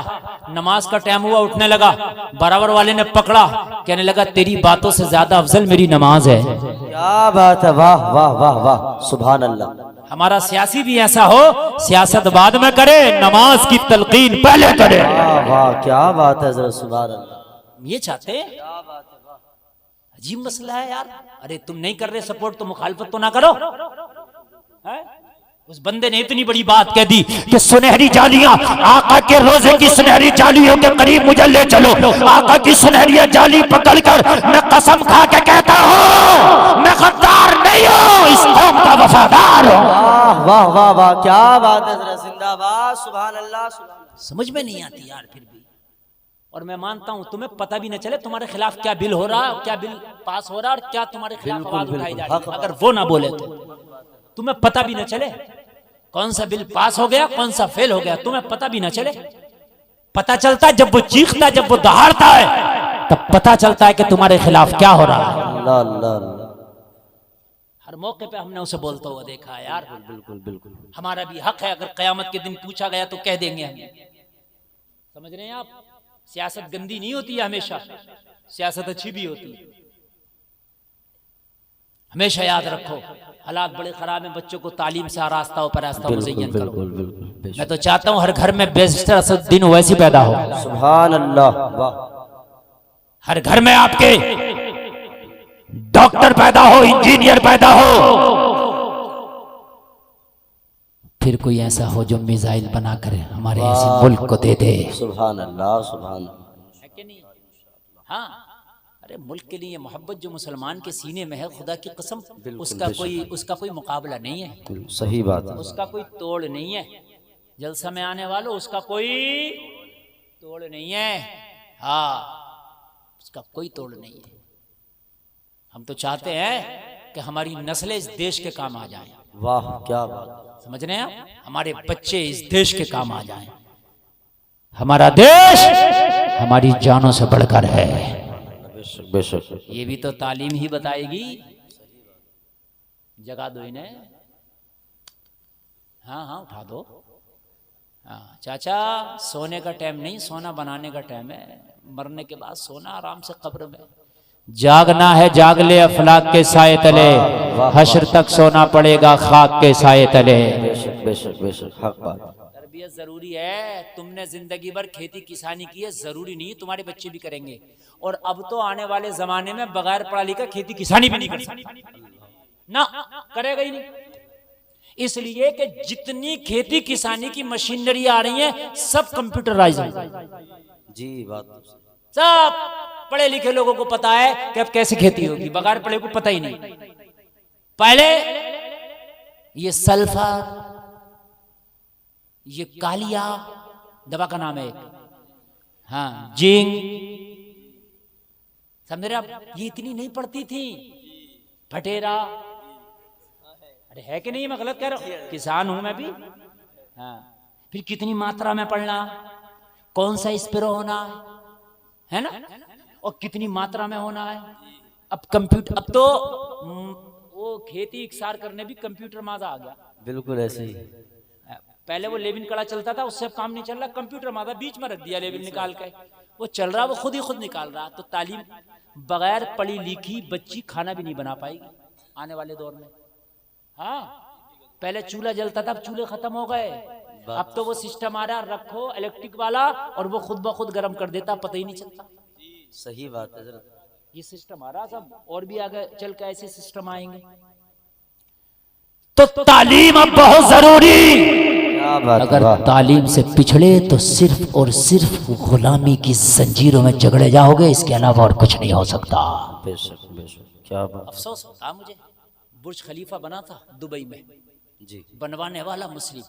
[SPEAKER 1] नमाज का टाइम हुआ, उठने लगा, बराबर वाले ने पकड़ा, कहने लगा तेरी बातों से ज्यादा अफजल मेरी नमाज है।
[SPEAKER 2] क्या बात है, वाह वाह वाह वाह, सुभान अल्लाह।
[SPEAKER 1] हमारा सियासी भी ऐसा हो, सियासत बाद में करे, नमाज की तलकीन पहले करे।
[SPEAKER 2] वाह वाह, क्या बात है जरा, सुभान अल्लाह।
[SPEAKER 1] ये चाहते हैं, अजीब मसला है यार। अरे तुम नहीं कर रहे सपोर्ट तो मुखालफत तो ना करो। है? उस बंदे ने इतनी बड़ी बात कह दी
[SPEAKER 3] कि सुनहरी जालियां आका के रोजे की सुनहरी जालियों के करीब मुझे ले चलो। आका की सुनहरी जाली पकड़कर मैं कसम खा के कहता हूँ मैं गद्दार नहीं हूँ, इस कौम का वफादार हूँ।
[SPEAKER 2] वाह वाह वाह वाह, क्या बात है जरा, जिंदाबाद, सुभान अल्लाह, सुभान अल्लाह।
[SPEAKER 1] समझ में नहीं आती यार फिर भी। और मैं मानता हूं तुम्हें पता भी न चले तुम्हारे खिलाफ क्या बिल हो रहा है, क्या बिल पास हो रहा है और क्या तुम्हारे खिलाफ आवाज उठाई जा रही है। अगर वो ना बोले तो तुम्हें पता भी न चले कौन सा बिल पास हो गया, कौन सा फेल हो गया, तुम्हें पता भी न चले। पता चलता है जब वो चीखता है, जब वो दहाड़ता है, तब पता चलता है कि तुम्हारे खिलाफ क्या हो रहा है।
[SPEAKER 2] अल्लाह अल्लाह अल्लाह।
[SPEAKER 1] हर मौके पे हमने उसे बोलता हुआ देखा है यार।
[SPEAKER 2] बिल्कुल बिल्कुल,
[SPEAKER 1] हमारा भी हक है, अगर कयामत के दिन पूछा गया तो कह देंगे हम। समझ रहे हैं आप? सियासत गंदी नहीं होती है हमेशा, सियासत अच्छी भी होती है। हमेशा याद रखो, हालात बड़े खराब हैं, बच्चों को तालीम से आरास्ता व परास्ता मुज़य्यन करो।
[SPEAKER 2] बिल्कुल बिल्कुल,
[SPEAKER 1] मैं तो चाहता हूँ हर घर में बेरिस्टर असदुद्दीन ओवैसी पैदा हो।
[SPEAKER 2] सुभान अल्लाह, वाह।
[SPEAKER 3] हर घर में आपके डॉक्टर पैदा हो, इंजीनियर पैदा हो, फिर कोई ऐसा हो जो मिसाइल बना कर हमारे ऐसे मुल्क को दे दे।
[SPEAKER 2] सुभान अल्लाह, सुभान अल्लाह।
[SPEAKER 1] है कि नहीं? हाँ, अरे मुल्क के लिए मोहब्बत जो मुसलमान के सीने में है, खुदा की कसम, उसका कोई मुकाबला नहीं है।
[SPEAKER 2] सही बात है,
[SPEAKER 1] उसका कोई तोड़ नहीं है। जलसा में आने वालों, उसका कोई तोड़ नहीं है। हाँ, उसका कोई तोड़ नहीं है। हम तो चाहते हैं कि हमारी नस्लें इस देश के काम आ जाएं।
[SPEAKER 2] वाह, क्या बात,
[SPEAKER 1] समझ रहे हैं आप? हमारे बच्चे इस देश के काम आ जाएं। हमारा देश हमारी जानों से बढ़कर है।
[SPEAKER 2] बेशक बेशक।
[SPEAKER 1] ये भी तो तालीम ही बताएगी। जगा दो इन्हें। हाँ हाँ, उठा दो। हाँ चाचा, सोने का टाइम नहीं, सोना बनाने का टाइम है। मरने के बाद सोना आराम से कब्र में। जागना है जाग ले अफलाक के साए तले, हश्र तक सोना पड़ेगा खाक के साए तले।
[SPEAKER 2] बेशक बेशक बेशक, हक बात।
[SPEAKER 1] तरबियत जरूरी है। तुमने जिंदगी भर खेती किसानी की है, जरूरी नहीं तुम्हारे बच्चे भी करेंगे। और अब तो आने वाले जमाने में बगैर पढ़ा लिखा खेती किसानी भी नहीं कर सकता ना, करेगा ही नहीं। इसलिए कि जितनी खेती किसानी की मशीनरी आ रही है सब कंप्यूटराइज है।
[SPEAKER 2] जी बात,
[SPEAKER 1] सब पढ़े लिखे लोगों को पता है कि अब कैसे खेती होगी, बगैर पढ़े को पता ही नहीं। पहले ये सल्फर, ये कालिया दवा का नाम है एक, हाँ जिंक, समझ रहे आप? ये इतनी नहीं पड़ती थी। फटेरा, अरे है कि नहीं? मैं गलत कह रहा हूं? किसान हूं मैं भी। हाँ, फिर कितनी मात्रा में पड़ना, कौन सा स्प्रे होना है ना, और कितनी मात्रा में होना है। अब कंप्यूटर, अब तो वो खेती इकसार करने भी कंप्यूटर मादा आ गया।
[SPEAKER 2] बिल्कुल ऐसे ही।
[SPEAKER 1] पहले वो लेविन कड़ा चलता था, उससे अब काम नहीं चल रहा, कंप्यूटर मादा बीच में रख दिया, लेविन निकाल के वो चल रहा, वो खुद ही खुद निकाल रहा। तो तालीम, बगैर पढ़ी लिखी बच्ची खाना भी नहीं बना पाएगी आने वाले दौर में। हाँ, पहले चूल्हा जलता था, अब चूल्हे खत्म हो गए। अब तो वो सिस्टम आ रहा, रखो इलेक्ट्रिक वाला, और वो खुद ब खुद गर्म कर देता, पता ही नहीं चलता।
[SPEAKER 2] सही बात है जरा।
[SPEAKER 1] ये सिस्टम आ रहा, सब और भी आगे चल के ऐसे सिस्टम आएंगे।
[SPEAKER 3] तो तालीम अब बहुत जरूरी।
[SPEAKER 2] क्या बात,
[SPEAKER 3] अगर
[SPEAKER 2] वाह।
[SPEAKER 3] तालीम से पिछड़े तो सिर्फ और सिर्फ गुलामी की जंजीरों में जकड़े जाओगे, इसके अलावा और कुछ नहीं हो सकता।
[SPEAKER 2] बेशक बेशक, क्या बात।
[SPEAKER 1] अफसोस होता मुझे, बुर्ज खलीफा बना था दुबई में,
[SPEAKER 2] जी,
[SPEAKER 1] बनवाने वाला मुस्लिम,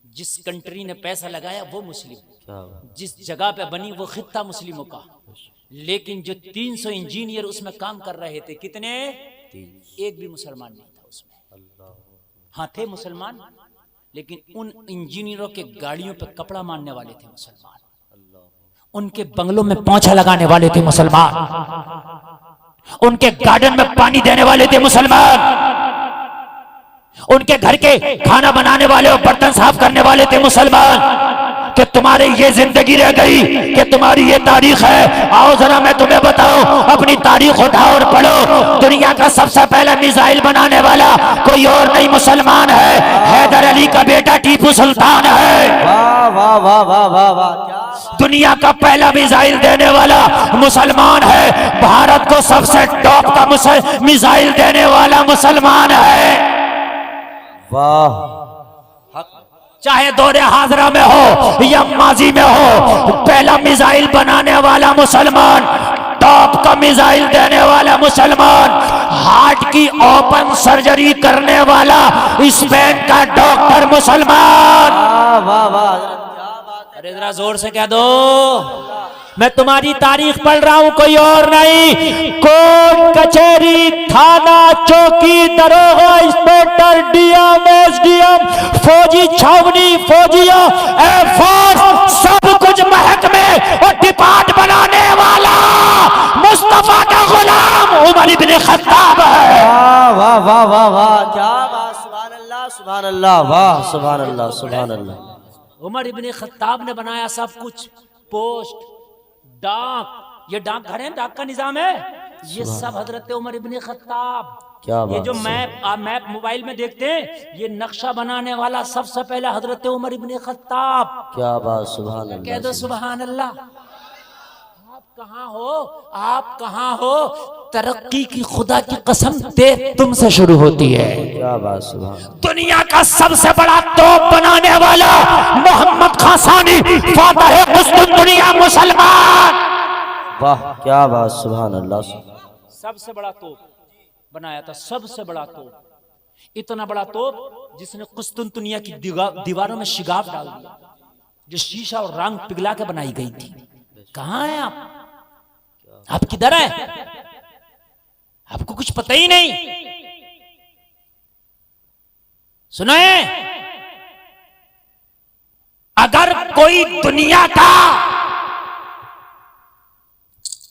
[SPEAKER 1] जिस कंट्री ने पैसा लगाया वो मुस्लिम,
[SPEAKER 2] क्या बात।
[SPEAKER 1] जिस जगह पे बनी वो खित्ता मुस्लिमों का, लेकिन जो 300 इंजीनियर उसमें काम कर रहे थे, कितने, एक भी मुसलमान नहीं था उसमें। हाँ थे मुसलमान, लेकिन उन इंजीनियरों के गाड़ियों पे कपड़ा मारने वाले थे मुसलमान, उनके बंगलों में पोंछा लगाने वाले थे मुसलमान, उनके गार्डन में पानी देने वाले थे मुसलमान, उनके घर के खाना बनाने वाले और बर्तन साफ करने वाले थे मुसलमान। कि तुम्हारी ये जिंदगी रह गई, कि तुम्हारी ये तारीख है, आओ जरा मैं तुम्हें बताऊं, अपनी तारीख उठाओ और पढ़ो। दुनिया का सबसे पहला मिसाइल बनाने वाला कोई और नहीं मुसलमान है, हैदर अली का बेटा टीपू सुल्तान है।
[SPEAKER 2] वाह वाह वाह वाह वाह वाह, क्या
[SPEAKER 3] दुनिया का पहला मिसाइल देने वाला मुसलमान है, भारत को सबसे टॉप का मिसाइल देने वाला मुसलमान है।
[SPEAKER 2] वाह।
[SPEAKER 3] चाहे दौरे हाजरा में हो या माजी में हो, पहला मिसाइल बनाने वाला मुसलमान, टॉप का मिसाइल देने वाला मुसलमान, हार्ट की ओपन सर्जरी करने वाला स्पेन का डॉक्टर मुसलमान।
[SPEAKER 2] वाह वाह वाह, क्या बात है।
[SPEAKER 1] अरे जरा जोर से कह दो,
[SPEAKER 3] मैं तुम्हारी तारीख पढ़ रहा हूं, कोई और नहीं। कोर्ट कचहरी थाना चौकी दरोगा इंस्पेक्टर डीएम एसडीएम फौजी छावनी फौजिया एयरफोर्स सब कुछ महकमे और डिपार्ट बनाने वाला मुस्तफा का गुलाम उमर इब्न खत्ताब है।
[SPEAKER 2] वाह वाह वाह वाह वाह, क्या बात। सुभान अल्लाह सुभान अल्लाह, वाह सुभान अल्लाह सुभान अल्लाह।
[SPEAKER 1] उमर इब्न खत्ताब ने बनाया सब कुछ, पोस्ट, डाक, ये डाक घर है, डाक का निजाम है, ये सब हजरत उमर इब्न खत्ताब।
[SPEAKER 2] क्या
[SPEAKER 1] ये
[SPEAKER 2] बात
[SPEAKER 1] जो
[SPEAKER 2] है।
[SPEAKER 1] मैप आप मैप मोबाइल में देखते हैं, ये नक्शा बनाने वाला सबसे पहले हजरत उमर इब्न खत्ताब।
[SPEAKER 2] क्या बात, सुभान
[SPEAKER 1] कह
[SPEAKER 2] अल्लाह
[SPEAKER 1] दो सुभान अल्लाह। आप कहाँ हो, आप कहाँ हो, तरक्की की खुदा की कसम दे तुमसे शुरू होती है।
[SPEAKER 2] क्या बात, सुभान।
[SPEAKER 3] दुनिया का सबसे बड़ा तोप बनाने वाला मोहम्मद खासानी फातह कुस्तुनतुनिया मुसलमान।
[SPEAKER 2] वाह, क्या बात, सुभान अल्लाह।
[SPEAKER 1] सबसे बड़ा तोप बनाया था, सबसे बड़ा तोप, इतना बड़ा तोप जिसने कुस्तुनतुनिया की दीवारों में शिगाफ डाल दिया, जो शीशा और रंग पिघला के बनाई गई थी। कहाँ हैं आप किधर हैं? आपको कुछ पता ही नहीं। सुनाए, अगर कोई दुनिया का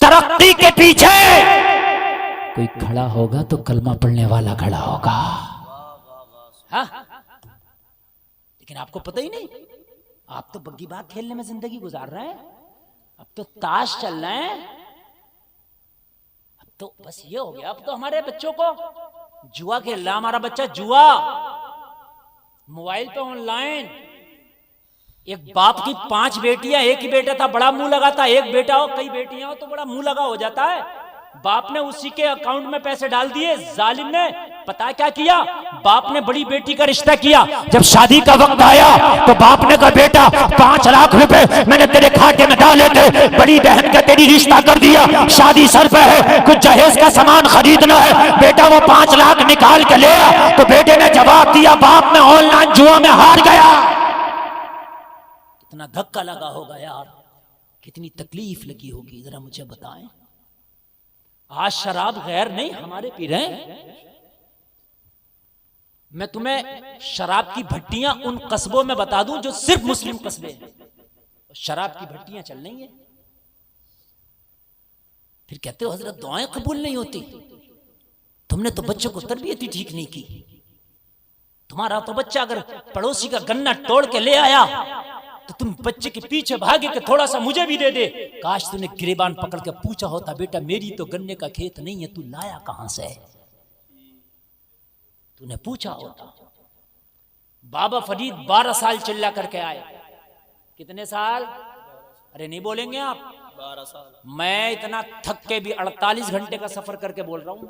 [SPEAKER 1] तरक्की के पीछे कोई खड़ा होगा तो कलमा पढ़ने वाला खड़ा होगा। हाँ? लेकिन आपको पता ही नहीं, आप तो बग्गी बाग खेलने में जिंदगी गुजार रहे हैं, अब तो ताश चल रहे हैं, अब तो बस ये हो गया, अब तो हमारे बच्चों को जुआ खेल रहा, हमारा बच्चा जुआ मोबाइल पे ऑनलाइन। एक बाप की 5 बेटियां, एक ही बेटा था बड़ा मुंह लगा था, एक बेटा हो कई बेटियां हो तो बड़ा मुंह लगा हो जाता है। बाप ने उसी के अकाउंट में पैसे डाल दिए, जालिम ने पता क्या किया, बाप ने बड़ी बेटी का रिश्ता किया। जब शादी का वक्त आया तो बाप ने कहा बेटा 5 लाख रुपए मैंने तेरे खाते में डाले थे, बड़ी बहन का तेरी रिश्ता कर दिया, शादी सर पे है, कुछ जहेज का सामान खरीदना है, बेटा वो 5 लाख निकाल के ले आ। तो बेटे ने जवाब दिया बाप मैं ऑनलाइन जुआ में हार गया। कितना धक्का लगा होगा यार, कितनी तकलीफ लगी होगी, जरा मुझे बताएं। आज शराब गैर नहीं हमारे पी रहे हैं। मैं तुम्हें शराब की भट्टियां उन कस्बों में बता दूं जो सिर्फ मुस्लिम कस्बे हैं, शराब की भट्टियां चल रही हैं। फिर कहते हो हजरत दुआएं कबूल नहीं होती। तुमने तो बच्चों को तरबियत ही ठीक नहीं की। तुम्हारा तो बच्चा अगर पड़ोसी का गन्ना तोड़ के ले आया तो तुम बच्चे के पीछे भागे कि थोड़ा सा मुझे भी दे दे। काश तूने गिरेबान पकड़ के पूछा होता बेटा मेरी तो गन्ने का खेत नहीं है, तू लाया कहां से, तूने पूछा होता। बाबा फरीद 12 साल चिल्ला करके आए। कितने साल? अरे नहीं बोलेंगे आप? 12 साल। मैं इतना थक के भी 48 घंटे का सफर करके बोल रहा हूं।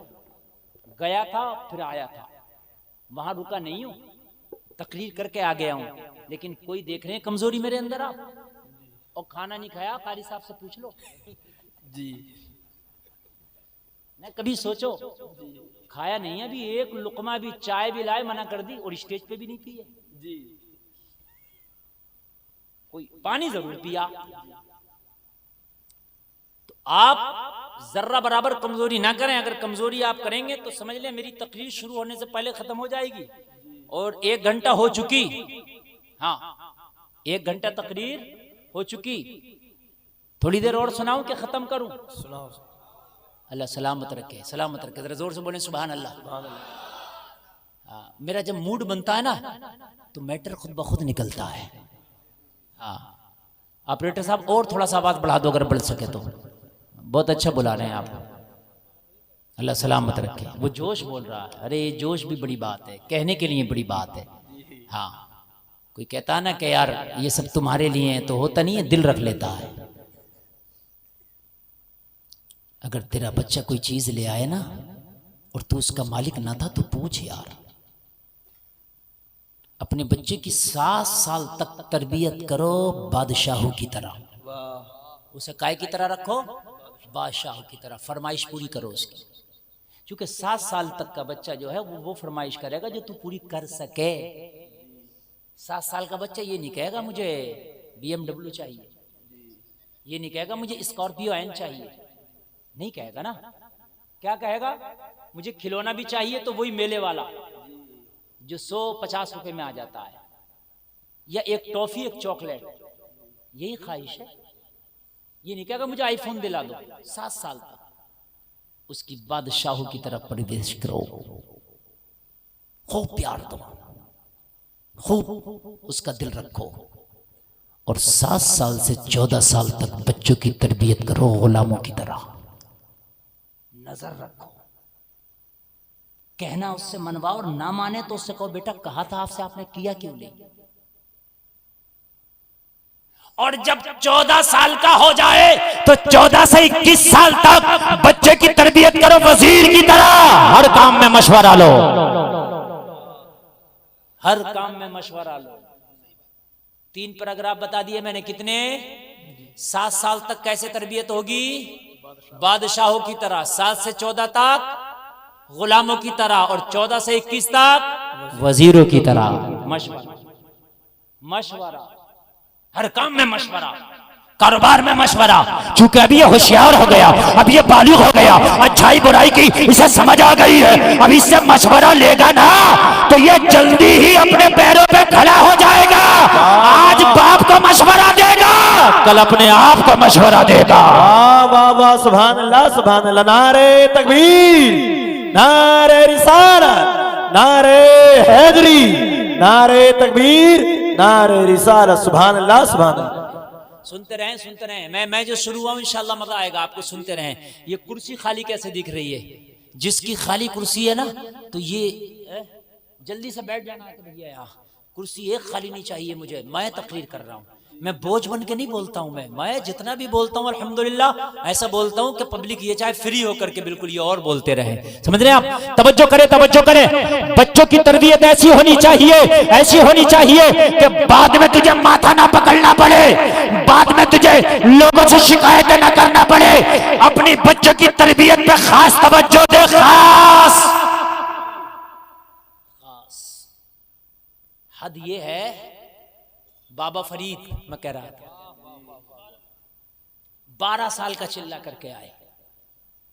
[SPEAKER 1] गया था फिर आया था, वहां रुका नहीं हूं। तकरीर करके आ गया हूं, लेकिन कोई देख रहे हैं कमजोरी मेरे अंदर आप, और खाना नहीं खाया, कारी साहब से पूछ लो
[SPEAKER 2] जी
[SPEAKER 1] ना, कभी सोचो खाया नहीं है, अभी एक लुकमा भी, चाय भी लाए मना कर दी, और स्टेज पे भी नहीं पिए
[SPEAKER 2] जी।
[SPEAKER 1] कोई पानी जरूर पिया। तो आप जर्रा बराबर कमजोरी ना करें, अगर कमजोरी आप करेंगे तो समझ लें मेरी तकरीर शुरू होने से पहले खत्म हो जाएगी, और 1 घंटा हो चुकी, हाँ 1 घंटा तकरीर हो चुकी, थोड़ी देर और सुनाऊं कि खत्म करूं?
[SPEAKER 2] सुनाओ।
[SPEAKER 1] अल्लाह सलामत रखे, सलामत रखे, जरा जोर से बोले सुभान अल्लाह। हाँ, मेरा जब मूड बनता है ना तो मैटर खुद ब खुद निकलता है। हाँ ऑपरेटर साहब और थोड़ा सा आवाज बढ़ा दो अगर बढ़ सके तो, बहुत अच्छा बुला रहे हैं आप, अल्लाह सलामत रखे। वो जोश बोल रहा है, अरे जोश भी बड़ी बात है, कहने के लिए बड़ी बात है। हाँ कोई कहता ना कि यार ये सब तुम्हारे लिए है, तो होता नहीं है, दिल रख लेता है। अगर तेरा बच्चा कोई चीज ले आए ना और तू उसका मालिक ना था तो पूछ यार। अपने बच्चे की 7 साल तक तरबियत करो बादशाहों की तरह, उसे काय की तरह रखो, बादशाह की तरह, फरमाइश पूरी करो उसकी, क्योंकि 7 साल तक का बच्चा जो है वो फरमाइश करेगा जो तू पूरी कर सके। 7 साल का बच्चा ये नहीं कहेगा मुझे BMW चाहिए, ये नहीं कहेगा मुझे स्कॉर्पियो एन चाहिए, नहीं कहेगा ना। क्या कहेगा? मुझे खिलौना भी चाहिए तो वही मेले वाला जो 150 रुपए में आ जाता है, या एक टॉफी एक चॉकलेट, यही ख्वाहिश है। ये नहीं कहेगा मुझे आईफोन दिला दो। 7 साल तक उसकी बादशाहों की तरफ परिवेश करो, खूब प्यार दो, खूब उसका दिल रखो, और 7 साल से 14 साल तक बच्चों की तरबियत करो गुलामों की तरह। नजर रखो, कहना उससे मनवाओ, और ना माने तो उससे कहो बेटा कहा था आपसे, आपने किया क्यों नहीं। और जब 14 साल का हो जाए तो 14 से 21 साल तक बच्चे की तरबियत करो वजीर की तरह, हर काम में मशवरा लो, हर काम में मशवरा लो। 3 पैराग्राफ बता दिए मैंने, कितने? 7 साल तक कैसे तरबियत होगी? बादशाहों की तरह, 7 से 14 तक गुलामों की तरह, और 14 से 21 तक वजीरों की तरह। मशवरा, मशवरा, हर काम में मशवरा, कारोबार में मशवरा। चूंकि अभी ये होशियार हो गया, अब ये बालिग हो गया, अच्छाई बुराई की इसे समझ आ गई है, अब इससे मशवरा लेगा ना तो ये जल्दी ही अपने पैरों पे खड़ा हो जाएगा। आज बाप को मशवरा देगा, कल अपने आप को मशवरा देगा।
[SPEAKER 2] वाह वाह, सुभान अल्लाह, सुभान अल्लाह। नारे तकबीर, नारे रिसालत, नारे हैदरी, नारे तकबीर, नारे रिसालत, सुभान अल्लाह, सुभान अल्लाह।
[SPEAKER 1] सुनते रहें, सुनते रहें। मैं जो शुरू हुआ हूं इंशाल्लाह मजा आएगा आपको, सुनते रहें। ये कुर्सी खाली कैसे दिख रही है? जिसकी खाली कुर्सी है ना तो ये जल्दी से बैठ जाना है भैया, यहाँ कुर्सी एक खाली नहीं चाहिए मुझे। मैं तकरीर कर रहा हूँ, मैं बोझ बन के नहीं बोलता हूँ, मैं जितना भी बोलता हूँ अल्हम्दुलिल्लाह ऐसा बोलता हूँ कि पब्लिक ये चाहे फ्री होकर के बिल्कुल ये और बोलते रहे। समझ रहे हैं आप? तवज्जो करें, तवज्जो करें। बच्चों की तरबियत ऐसी होनी चाहिए, ऐसी होनी चाहिए कि बाद में तुझे माथा ना पकड़ना पड़े, बाद में तुझे लोगों से शिकायतें ना करना पड़े। अपनी बच्चों की तरबियत पे खास तवज्जो दे, खास। हद ये है, बाबा फरीद मैं कह रहा था 12 साल का चिल्ला करके आए,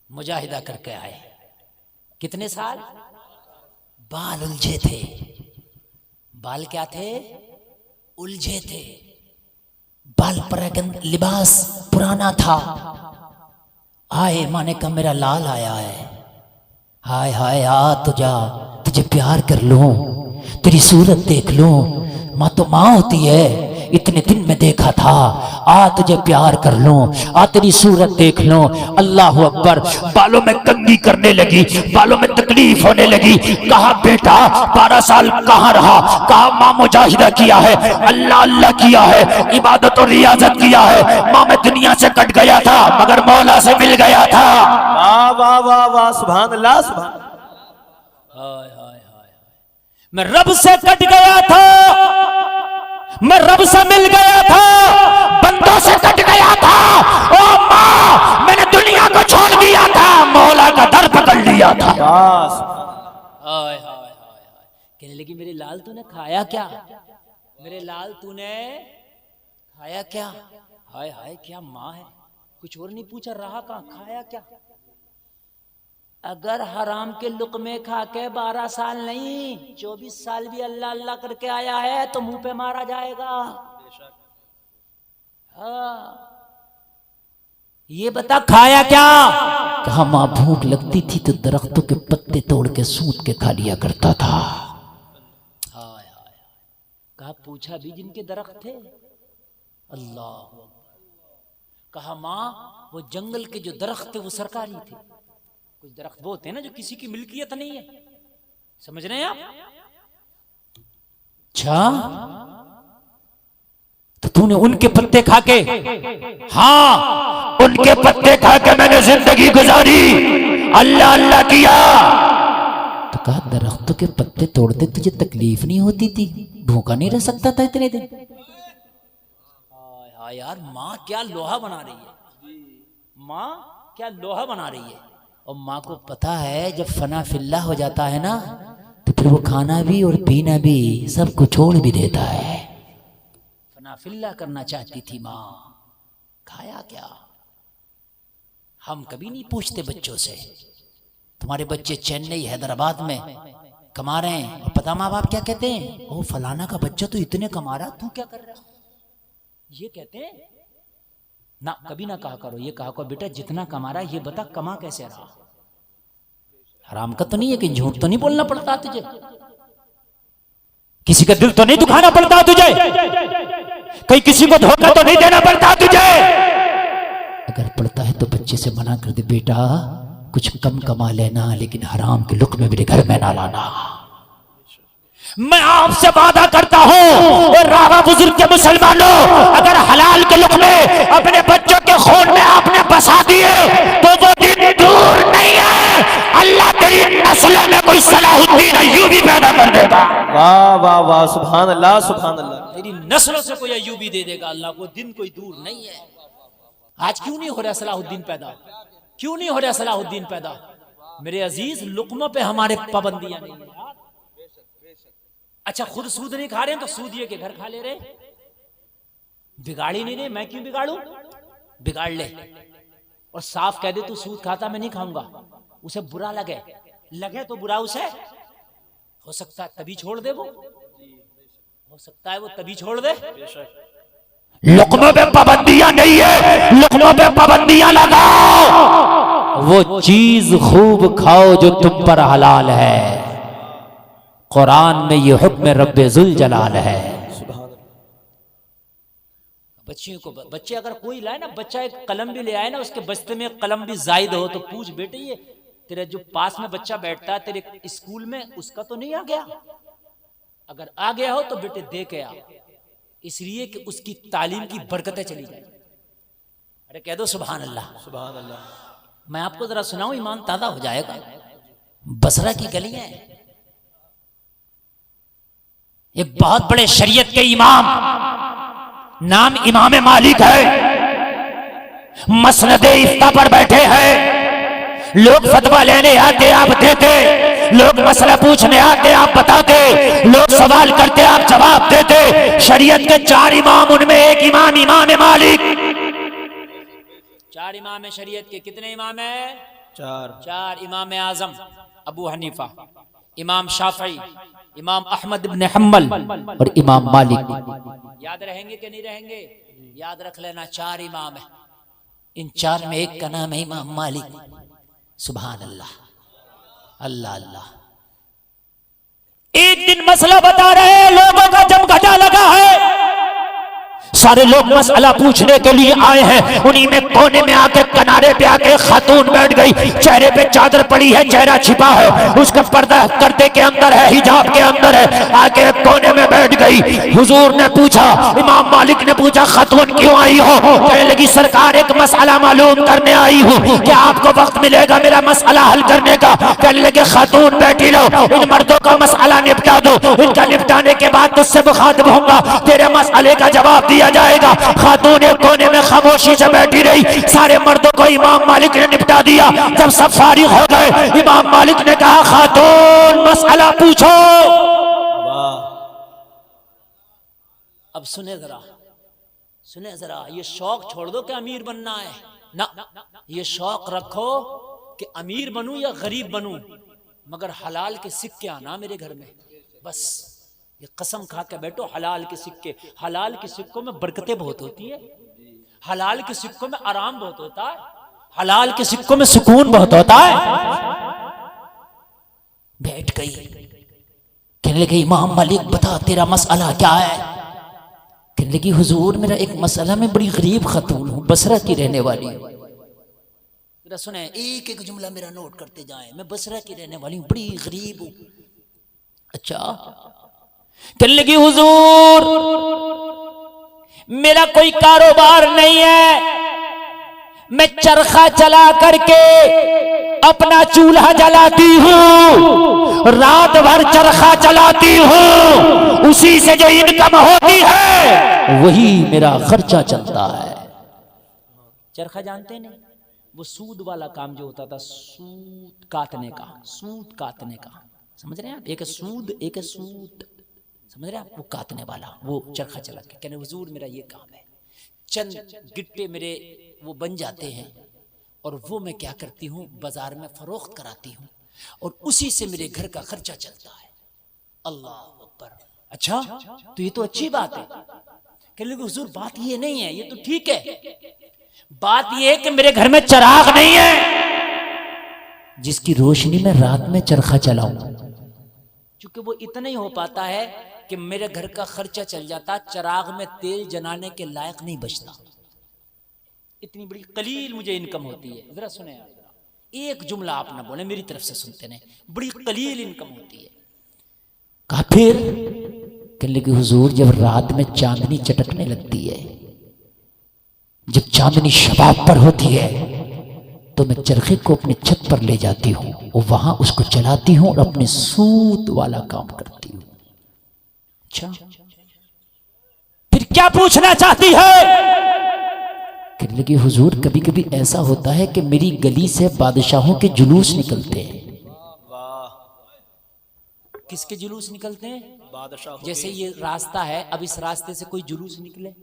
[SPEAKER 1] मुजाहिदा करके आए। कितने साल? बाल उलझे थे। बाल क्या थे? उलझे थे। बाल पर लिबास पुराना था। आए, माने कहा मेरा लाल आया है, हाय हाय आ तुझे प्यार कर लूं, तेरी सूरत देख लूं। माँ तो माँ होती है, इतने दिन में देखा था, आ तुझे प्यार कर लूं, आ तेरी सूरत देख लूं। अल्लाह अकबर। बालों में कंघी करने लगी, बालों में तकलीफ होने लगी। कहा बेटा 12 साल कहाँ रहा? कहा माँ मुजाहिदा किया है, अल्लाह अल्लाह किया है, इबादत और रियाजत किया है। माँ मैं दुनिया से कट गया था मगर मौला से मिल गया था।
[SPEAKER 2] वाह वाह वाह वाह, सुभान अल्लाह, सुभान।
[SPEAKER 1] मैं रब से कट गया था, मैं रब से मिल गया था,
[SPEAKER 3] बंदों से कट गया था। ओ माँ, मैंने दुनिया को छोड़ दिया था, मौला का दर पकड़ लिया था।
[SPEAKER 2] बस
[SPEAKER 1] हाय हाय हाय हाय। कहने लगी मेरे लाल तूने खाया क्या, मेरे लाल तूने खाया क्या। हाय हाय क्या माँ है, कुछ और नहीं पूछा, रहा कहाँ, खाया क्या। अगर हराम के लुकमे खा के 12 साल नहीं 24 साल भी अल्लाह अल्लाह करके आया है तो मुंह पे मारा जाएगा। हाँ ये बता खाया क्या।
[SPEAKER 3] कहा माँ भूख लगती थी तो दरख्तों के पत्ते तोड़ के सूत के खा लिया करता था।
[SPEAKER 1] हाय हाय, कहा पूछा भी जिनके दरख्त थे। अल्लाह, कहा माँ वो जंगल के जो दरख्त थे वो सरकारी थे। कुछ दरख्त वो होते हैं ना जो किसी की मिल्कियत नहीं है, समझ रहे हैं आप। अच्छा
[SPEAKER 3] तो तूने उनके पत्ते खा के, हाँ उनके पत्ते खा के मैंने जिंदगी गुजारी, अल्लाह अल्लाह किया। तो कहा दरख्तों के पत्ते तोड़ते तुझे तकलीफ नहीं होती थी, भूखा नहीं रह सकता था इतने दिन।
[SPEAKER 1] हाँ यार, माँ क्या लोहा बना रही है, माँ क्या लोहा बना रही है।
[SPEAKER 3] और माँ को पता है जब फना फिल्ला हो जाता है ना तो फिर वो खाना भी और पीना भी सब कुछ छोड़ भी देता है।
[SPEAKER 1] फना फिल्ला करना चाहती थी माँ। खाया क्या। हम कभी नहीं पूछते बच्चों से, तुम्हारे बच्चे चेन्नई हैदराबाद में कमा रहे हैं, और पता माँ बाप क्या कहते हैं, ओ फलाना का बच्चा तो इतने कमा रहा, तू क्या कर रहा, ये कहते हैं ना। कभी ना कहा करो, ये कहा करो बेटा जितना कमा रहा है ये बता कमा कैसे रहा। हराम का तो नहीं है कि झूठ तो नहीं बोलना पड़ता तुझे,
[SPEAKER 3] किसी का दिल तो नहीं दुखाना पड़ता तुझे, कहीं किसी को धोखा तो नहीं देना पड़ता तुझे। अगर पड़ता है तो बच्चे से मना कर दे, बेटा कुछ कम कमा लेना लेकिन हराम के लुक में मेरे घर में ना लाना। मैं आपसे वादा करता हूँ और रावा बुजुर्ग के मुसलमानों, अगर हलाल के लुक में अपने बच्चों के खून में आपने बसा दिए तो वो दिन दूर नहीं है, अल्लाह तेरी नस्ल में कोई सलाहुद्दीन अय्यूबी पैदा कर देगा।
[SPEAKER 2] वाह वाह वाह, सुभान अल्लाह सुभान अल्लाह।
[SPEAKER 1] तेरी नस्लों से कोई अय्यूबी दे देगा अल्लाह को, दिन कोई दूर नहीं है। आज क्यों नहीं हो रहा सलाहुद्दीन पैदा, क्यों नहीं हो रहा सलाहुद्दीन पैदा। मेरे अजीज लुकमों पे हमारे पाबंदियां नहीं है। अच्छा खुद सूद नहीं खा रहे हैं तो सूदिये के घर खा ले रहे, बिगाड़ ही नहीं रहे, मैं क्यों बिगाड़ू, बिगाड़ ले। और साफ कह दे तू सूद खाता मैं नहीं खाऊंगा, उसे बुरा लगे, लगे तो बुरा उसे हो सकता है तभी छोड़ दे, वो हो सकता है वो तभी छोड़ दे।
[SPEAKER 3] लुकमों पे पाबंदियां नहीं है, लुकमों पे पाबंदियां लगाओ। वो चीज खूब खाओ जो तुम पर हलाल है, कुरान में ये हुक्म रब्बे जुल जलाल है।
[SPEAKER 1] बच्चियों को, बच्चे अगर कोई लाए ना, बच्चा एक कलम भी ले आए ना, उसके बस्ते में कलम भी जायद हो तो पूछ बेटे ये तेरे जो पास में बच्चा बैठता है तेरे स्कूल में उसका तो नहीं आ गया, अगर आ गया हो तो बेटे दे के आ, इसलिए कि उसकी तालीम की बरकतें चली जाए। अरे कह दो सुभान अल्लाह सुभान अल्लाह। मैं आपको जरा सुनाऊं, ईमान ताजा हो जाएगा। बसरा की गलियां हैं,
[SPEAKER 3] एक बहुत बड़े शरीयत के इमाम, नाम इमाम मालिक है, मसनदे इफ्ता पर बैठे हैं। लोग फतवा लेने आते आप देते, लोग मसला पूछने आते आप बताते, लोग सवाल करते आप जवाब देते। शरीयत के 4 इमाम, उनमें एक इमाम इमाम मालिक।
[SPEAKER 1] 4 इमाम शरीयत के, कितने इमाम है, 4 इमाम आजम अबू हनीफा, इमाम शाफई, इमाम अहमद इब्न हम्बल
[SPEAKER 3] और इमाम मालिक।
[SPEAKER 1] याद रहेंगे कि नहीं रहेंगे, याद रख लेना 4 इमाम है, इन 4 में एक का नाम है इमाम मालिक। सुभान अल्लाह अल्लाह अल्लाह।
[SPEAKER 3] एक दिन मसला बता रहे, लोगों का जमघटा लगा है, सारे लोग मसला पूछने के लिए आए हैं। उन्हीं में कोने में आके किनारे पे आके खातून बैठ गई, चेहरे पे चादर पड़ी है, चेहरा छिपा है, उसका पर्दा पर्दे के अंदर है, हिजाब के अंदर है, आके कोने में बैठ गई। हुजूर ने पूछा, इमाम मालिक ने पूछा, खातून क्यों आई हो? कहने लगी सरकार एक मसला मालूम करने आई हूँ, क्या आपको वक्त मिलेगा मेरा मसला हल करने का? कहने लगे खातून बैठी रहो, इन मर्दों का मसला निपटा दो, इनका निपटाने के बाद तुझसे मुखातिब होऊंगा, तेरे मसले का जवाब दिया जाएगा। खातून एक कोने में खामोशी से बैठी रही, सारे मर्दों को इमाम मालिक ने निपटा दिया। जब सब फारिग हो गए, इमाम मालिक ने कहा खातून मसला पूछो।
[SPEAKER 1] अब सुने जरा, ये शौक छोड़ दो कि अमीर बनना है ना, ये शौक रखो कि अमीर बनूं या गरीब बनूं, मगर हलाल के सिक्के आना मेरे घर में, बस ये कसम खा के बैठो। हलाल के सिक्के, हलाल के सिक्कों में बरकतें बहुत होती है, हलाल के सिक्कों में आराम बहुत होता है, हलाल के सिक्कों में सुकून बहुत होता है। बैठ गई, कहने लगे इमाम मालिक बता तेरा मसला क्या है? कहने लगी हुजूर मेरा एक मसला, मैं बड़ी गरीब खातून हूँ, बसरा की रहने वाली हूँ। मेरा सुने, एक एक जुमला मेरा नोट करते जाएं, मैं बसरा की रहने वाली हूँ, बड़ी गरीब हूँ। अच्छा, कहने लगी हुजूर मेरा कोई कारोबार नहीं है, मैं चरखा चला करके अपना चूल्हा जलाती हूँ, रात भर चरखा चलाती हूँ, उसी से जो इनकम होती है वही मेरा खर्चा चलता है। चरखा जानते नहीं, वो सूद वाला काम जो होता था, सूत काटने का, समझ रहे हैं आप? एक है सूद, एक है सूत, समझ रहे हैं आप? वो काटने वाला, वो चरखा चला के कहने हुजूर मेरा ये काम है, चंद गिट्टे मेरे वो बन जाते हैं और वो मैं क्या करती हूँ बाजार में फरोख्त कराती हूँ और उसी से मेरे घर का खर्चा चलता है। अल्लाह अकबर। अच्छा, तो ये तो अच्छी बात है। कहने लगे हुजूर बात ये नहीं है, ये तो ठीक है, बात ये है कि मेरे घर में चिराग नहीं है जिसकी रोशनी में रात में चरखा चलाऊं, क्योंकि वो इतना ही हो पाता है कि मेरे घर का खर्चा चल जाता, चिराग में तेल जलाने के लायक नहीं बचता, इतनी बड़ी कलील मुझे इनकम होती है। जरा सुने आप, एक जुमला आप ना बोले, मेरी तरफ से सुनते नहीं, बड़ी कलील इनकम होती है। कहा फिर? कहने लगे हुजूर जब रात में चांदनी चटकने लगती है, जब चांदनी शबाब पर होती है, तो मैं चरखे को अपनी छत पर ले जाती हूँ और वहां उसको चलाती हूँ और अपने सूत वाला काम करती हूँ। अच्छा, फिर क्या पूछना चाहती है? कहने लगी हुजूर कभी कभी ऐसा होता है कि मेरी गली से बादशाहों के जुलूस निकलते हैं। किसके जुलूस निकलते हैं? बादशाह। जैसे ये रास्ता है, अब इस रास्ते से कोई जुलूस निकले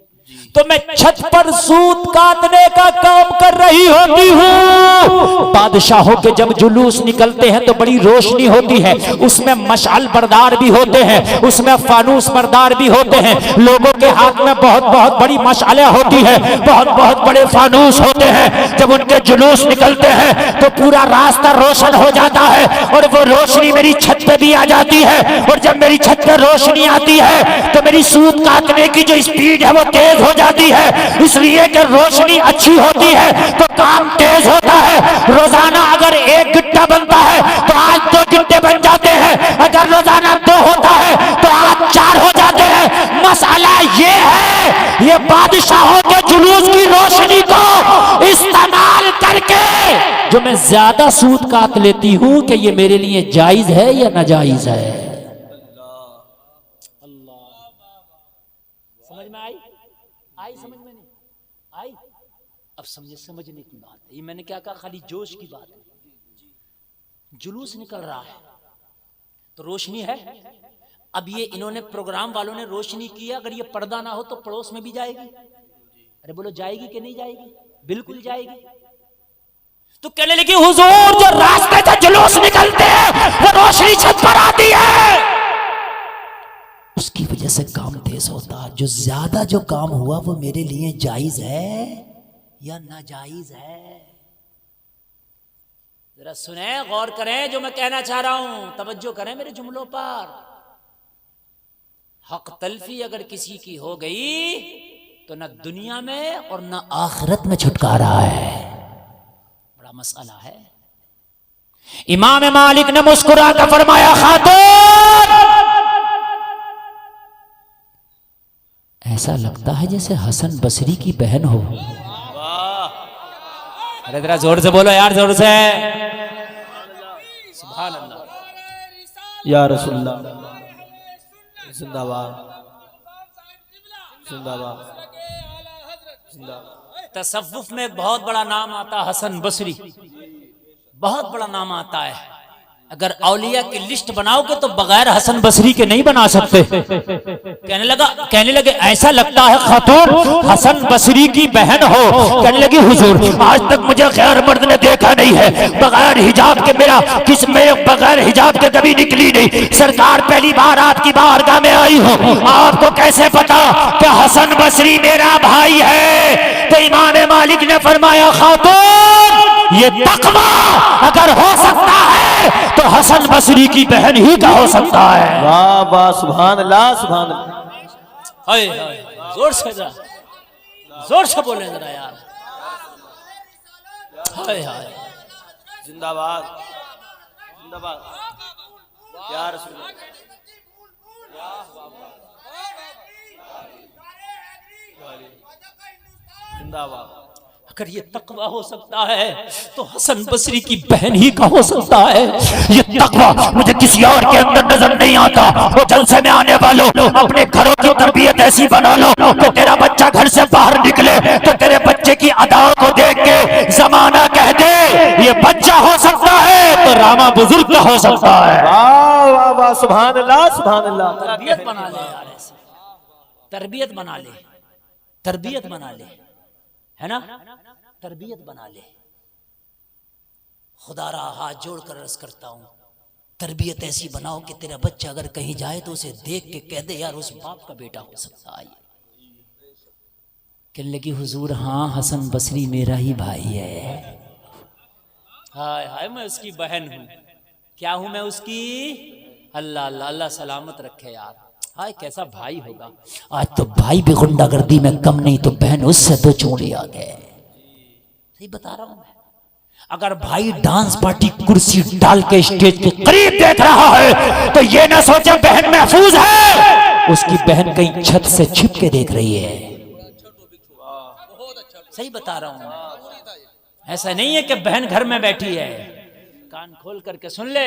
[SPEAKER 1] तो मैं छत पर सूत काटने का काम कर रही होती हूँ। बादशाहों के जब जुलूस निकलते हैं तो बड़ी रोशनी होती है, उसमें मशाल बरदार भी होते हैं, उसमें फानूस बरदार भी होते हैं, लोगों के हाथ में बहुत बहुत बड़ी मशालें होती है, बहुत बहुत बड़े फानूस होते हैं। जब उनके जुलूस निकलते हैं तो पूरा रास्ता रोशन हो जाता है और वो रोशनी मेरी छत पे भी आ जाती है। और जब मेरी छत पे रोशनी आती है तो मेरी सूत काटने की जो स्पीड है वो तेज हो जाती है, इसलिए कि रोशनी अच्छी होती है तो काम तेज होता है। रोजाना अगर एक गिट्टा बनता है तो आज 2 गिट्टे बन जाते हैं, अगर रोजाना 2 होता है तो आज 4 हो जाते हैं। मसला ये है, ये बादशाहों के जुलूस की रोशनी को इस्तेमाल करके जो मैं ज्यादा सूत काट लेती हूं, कि ये मेरे लिए जायज है या नाजायज है? समझ में आई? समझ में नहीं आई? अब समझने की बात है। ये मैंने क्या कहा, खाली जोश की बात है। जुलूस निकल रहा है तो रोशनी है। अब ये इन्होंने प्रोग्राम वालों ने रोशनी किया, अगर ये पर्दा ना हो तो पड़ोस में भी जाएगी। अरे बोलो जाएगी कि नहीं जाएगी? बिल्कुल जाएगी। तो कहने लगी हुजूर जो रास्ते से जुलूस निकलते हैं वो रोशनी छत पर आती है, उसकी वजह से काम तेज होता। जो ज्यादा जो काम हुआ वो मेरे लिए जायज है या नाजायज है? जरा सुने, गौर करें जो मैं कहना चाह रहा हूं, तवज्जो करें मेरे जुमलों पर। हक तलफी अगर किसी की हो गई तो न दुनिया में और न आखिरत में छुटकारा है। बड़ा मसला है।
[SPEAKER 3] इमाम मालिक ने मुस्कुरा कर फरमाया, खातून,
[SPEAKER 1] ऐसा लगता है जैसे हसन बसरी की बहन हो। अरे जरा जोर से बोलो यार, जोर से। सुभान अल्लाह।
[SPEAKER 2] या रसूलुल्लाह जिंदाबाद जिंदाबाद जिंदाबाद।
[SPEAKER 1] तसव्वुफ में एक बहुत बड़ा नाम आता है हसन बसरी, बहुत बड़ा नाम आता है। अगर औलिया की लिस्ट बनाओगे तो बगैर हसन बसरी के नहीं बना सकते। कहने लगे ऐसा लगता है खातून हसन बसरी की बहन हो।
[SPEAKER 3] कहने लगी हुजूर, आज तक मुझे गैर मर्द ने देखा नहीं है, बगैर हिजाब के मेरा किस में बगैर हिजाब के कभी निकली नहीं। सरकार पहली बार आपकी बारगाह में आई हूँ, आपको कैसे पता कि हसन बसरी मेरा भाई है? तो इमाम मालिक ने फरमाया, खातून, ये तकवा अगर हो सकता है तो हसन बसरी की बहन ही का हो सकता है।
[SPEAKER 2] वाह वाह, सुभान अल्लाह सुभान अल्लाह।
[SPEAKER 1] हाय हाय, जोर से जरा, जोर से बोले जरा यार। हाय हाय,
[SPEAKER 2] जिंदाबाद जिंदाबाद या रसूलुल्लाह। जिंदाबाद।
[SPEAKER 1] अगर ये तकवा हो सकता है तो हसन बसरी की बहन ही का हो सकता है।
[SPEAKER 3] ये तकवा मुझे किसी और के अंदर नजर नहीं आता। वो जलसे में आने वालों, अपने घरों की तरबियत ऐसी बना लो तो तेरा बच्चा घर से बाहर निकले तो तेरे बच्चे की अदाओं को देख के जमाना कह दे ये बच्चा हो सकता है तो रामा बुजुर्ग का हो सकता है।
[SPEAKER 2] वाह वाह वाह, सुभान अल्लाह सुभान अल्लाह।
[SPEAKER 1] तरबियत बना ले यार, ऐसे तरबियत बना ले, तरबियत बना ले, है ना, तरबियत बना ले। खुदारा हाथ जोड़कर अर्ज करता हूं, तरबियत ऐसी बनाओ कि तेरा बच्चा अगर कहीं जाए तो उसे देख के कह दे यार उस बाप का बेटा हो सकता है। कहने लगी हुजूर, हाँ हसन बसरी मेरा ही भाई है। हाय हाय, मैं उसकी बहन हूं। क्या हूं मैं उसकी? अल्लाह अल्लाह अल्लाह सलामत रखे यार। हाय कैसा भाई होगा। आज तो भाई भी गुंडागर्दी में कम नहीं तो बहन उससे दो चोरी आ गए। सही बता रहा हूं मैं। अगर भाई डांस पार्टी कुर्सी डाल के स्टेज के
[SPEAKER 3] करीब देख रहा है तो ये ना सोचे बहन महफूज है,
[SPEAKER 1] उसकी बहन कहीं छत से छिप के देख रही है। सही बता रहा हूं मैं। ऐसा नहीं है कि बहन घर में बैठी है। कान खोल करके सुन ले,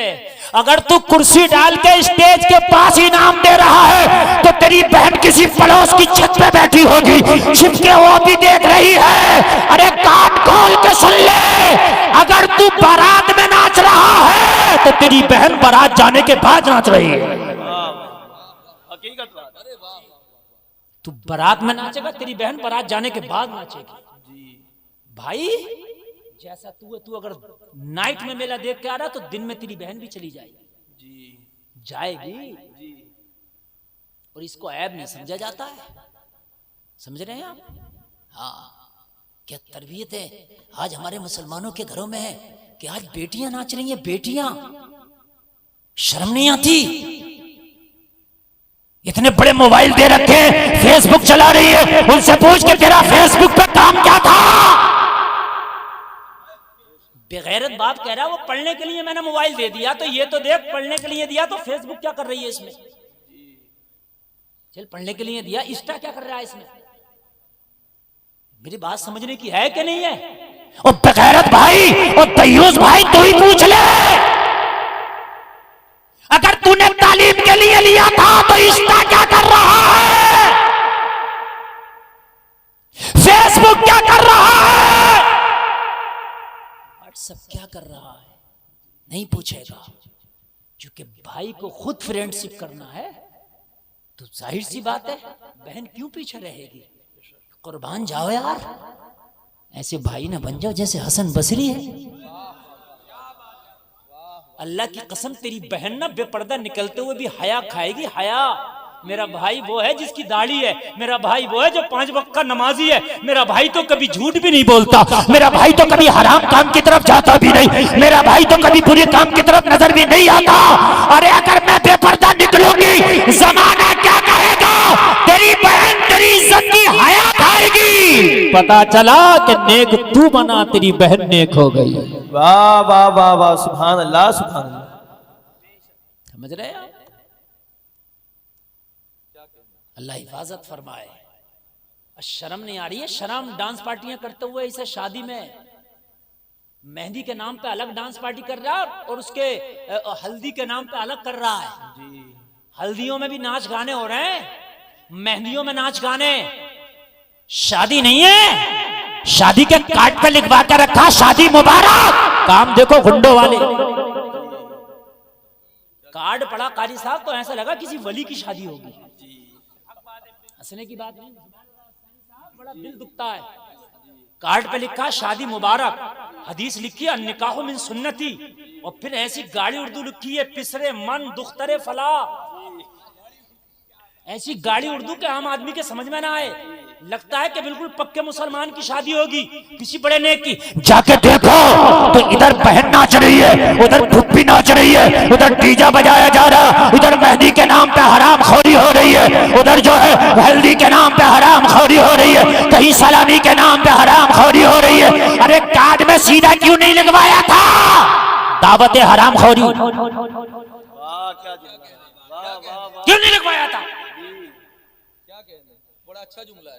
[SPEAKER 3] अगर तू कुर्सी डाल के स्टेज के पास इनाम दे रहा है तो तेरी बहन किसी पड़ोस की छत पे बैठी होगी, छिप के वो भी देख रही है। अरे कान खोल के सुन ले, अगर तू बारात में नाच रहा है तो तेरी बहन बारात जाने के बाद नाच रही है।
[SPEAKER 2] हकीकत बात।
[SPEAKER 1] तू बारात में नाचेगा, तेरी बहन बारात जाने के बाद नाचेगी। भाई जैसा तू है, तू अगर नाइट में मेला देख के आ रहा तो दिन में तेरी बहन भी चली जाएगी जाएगी। और इसको ऐब नहीं समझा जाता है। समझ रहे हैं आप? हाँ, क्या तरबियत है आज हमारे मुसलमानों के घरों में है कि आज बेटियां नाच रही हैं। बेटियां, शर्म नहीं आती?
[SPEAKER 3] इतने बड़े मोबाइल दे रखे, फेसबुक चला रही है, उनसे पूछ के तेरा फेसबुक पे काम क्या था?
[SPEAKER 1] बेगैरत बाप कह रहा है वो पढ़ने के लिए मैंने मोबाइल दे दिया, तो ये तो देख पढ़ने के लिए दिया तो फेसबुक क्या कर रही है इसमें? चल पढ़ने के लिए दिया, इंस्टा क्या कर रहा है इसमें? मेरी बात समझने की है कि नहीं है?
[SPEAKER 3] ओ बेगैरत भाई, ओ तय्यूस भाई, तू ही पूछ ले। अगर तूने तालीम के लिए लिया था तो इंस्टा क्या कर रहा है? फेसबुक क्या कर रहा है?
[SPEAKER 1] सब क्या कर रहा है? नहीं पूछेगा, क्योंकि भाई को खुद फ्रेंडशिप करना है तो जाहिर सी बात है बहन क्यों पीछे रहेगी। कुर्बान जाओ यार, ऐसे भाई ना बन जाओ जैसे हसन बसरी है। अल्लाह की कसम, तेरी बहन ना बेपर्दा निकलते हुए भी हया खाएगी। हया, मेरा भाई वो है जिसकी दाढ़ी है, मेरा भाई वो है जो 5 वक्त का नमाजी है, मेरा भाई तो कभी झूठ भी नहीं बोलता,
[SPEAKER 3] मेरा भाई तो कभी हराम काम की तरफ जाता भी नहीं, मेरा भाई तो कभी बुरे काम की तरफ नजर भी नहीं आता। अरे अगर मैं बेपर्दा निकलूंगी जमाना क्या कहेगा? तेरी बहन तेरी इज्जत की हया खाएगी। पता चला कि नेक तू बना, तेरी बहन नेक हो गई।
[SPEAKER 2] वाह वाह वाह वाह, सुभान अल्लाह सुभान अल्लाह।
[SPEAKER 1] समझ रहे हैं आप? अल्लाह हिफाजत फरमाए। शर्म नहीं आ रही है? शर्म डांस पार्टियां करते हुए इसे शादी में मेहंदी के नाम पे अलग डांस पार्टी कर रहा है और उसके हल्दी के नाम पे अलग कर रहा है। हल्दियों में भी नाच गाने हो रहे हैं, मेहंदियों में नाच गाने। शादी नहीं है,
[SPEAKER 3] शादी के कार्ड पे लिखवा के रखा शादी मुबारक। काम देखो गुंडों वाले।
[SPEAKER 1] कार्ड पड़ा कारी साहब तो ऐसा लगा किसी वली की शादी होगी। हंसने की बात नहीं, बड़ा दिल दुखता है। कार्ड पे लिखा शादी मुबारक, हदीस लिखी है निकाह मिन सुन्नती, और फिर ऐसी गाड़ी उर्दू लिखी है पिसरे मन दुख्तरे फला। ऐसी गाड़ी उर्दू के आम आदमी के समझ में ना आए, लगता है कि बिल्कुल पक्के मुसलमान की शादी होगी किसी बड़े नेक की।
[SPEAKER 3] जाके देखो तो इधर बहन नाच रही है, उधर फुप्पी नाच रही है, उधर डीजा बजाया जा रहा, इधर मेहंदी के नाम पे हराम खोरी हो रही है, उधर जो है हल्दी के नाम पे हराम खोरी हो रही है, कहीं सलामी के नाम पे हराम खोरी हो रही है। अरे कार्ड में सीधा क्यों नहीं लिखवाया था दावत हराम खोरी?
[SPEAKER 1] क्यों नहीं लिखवाया था?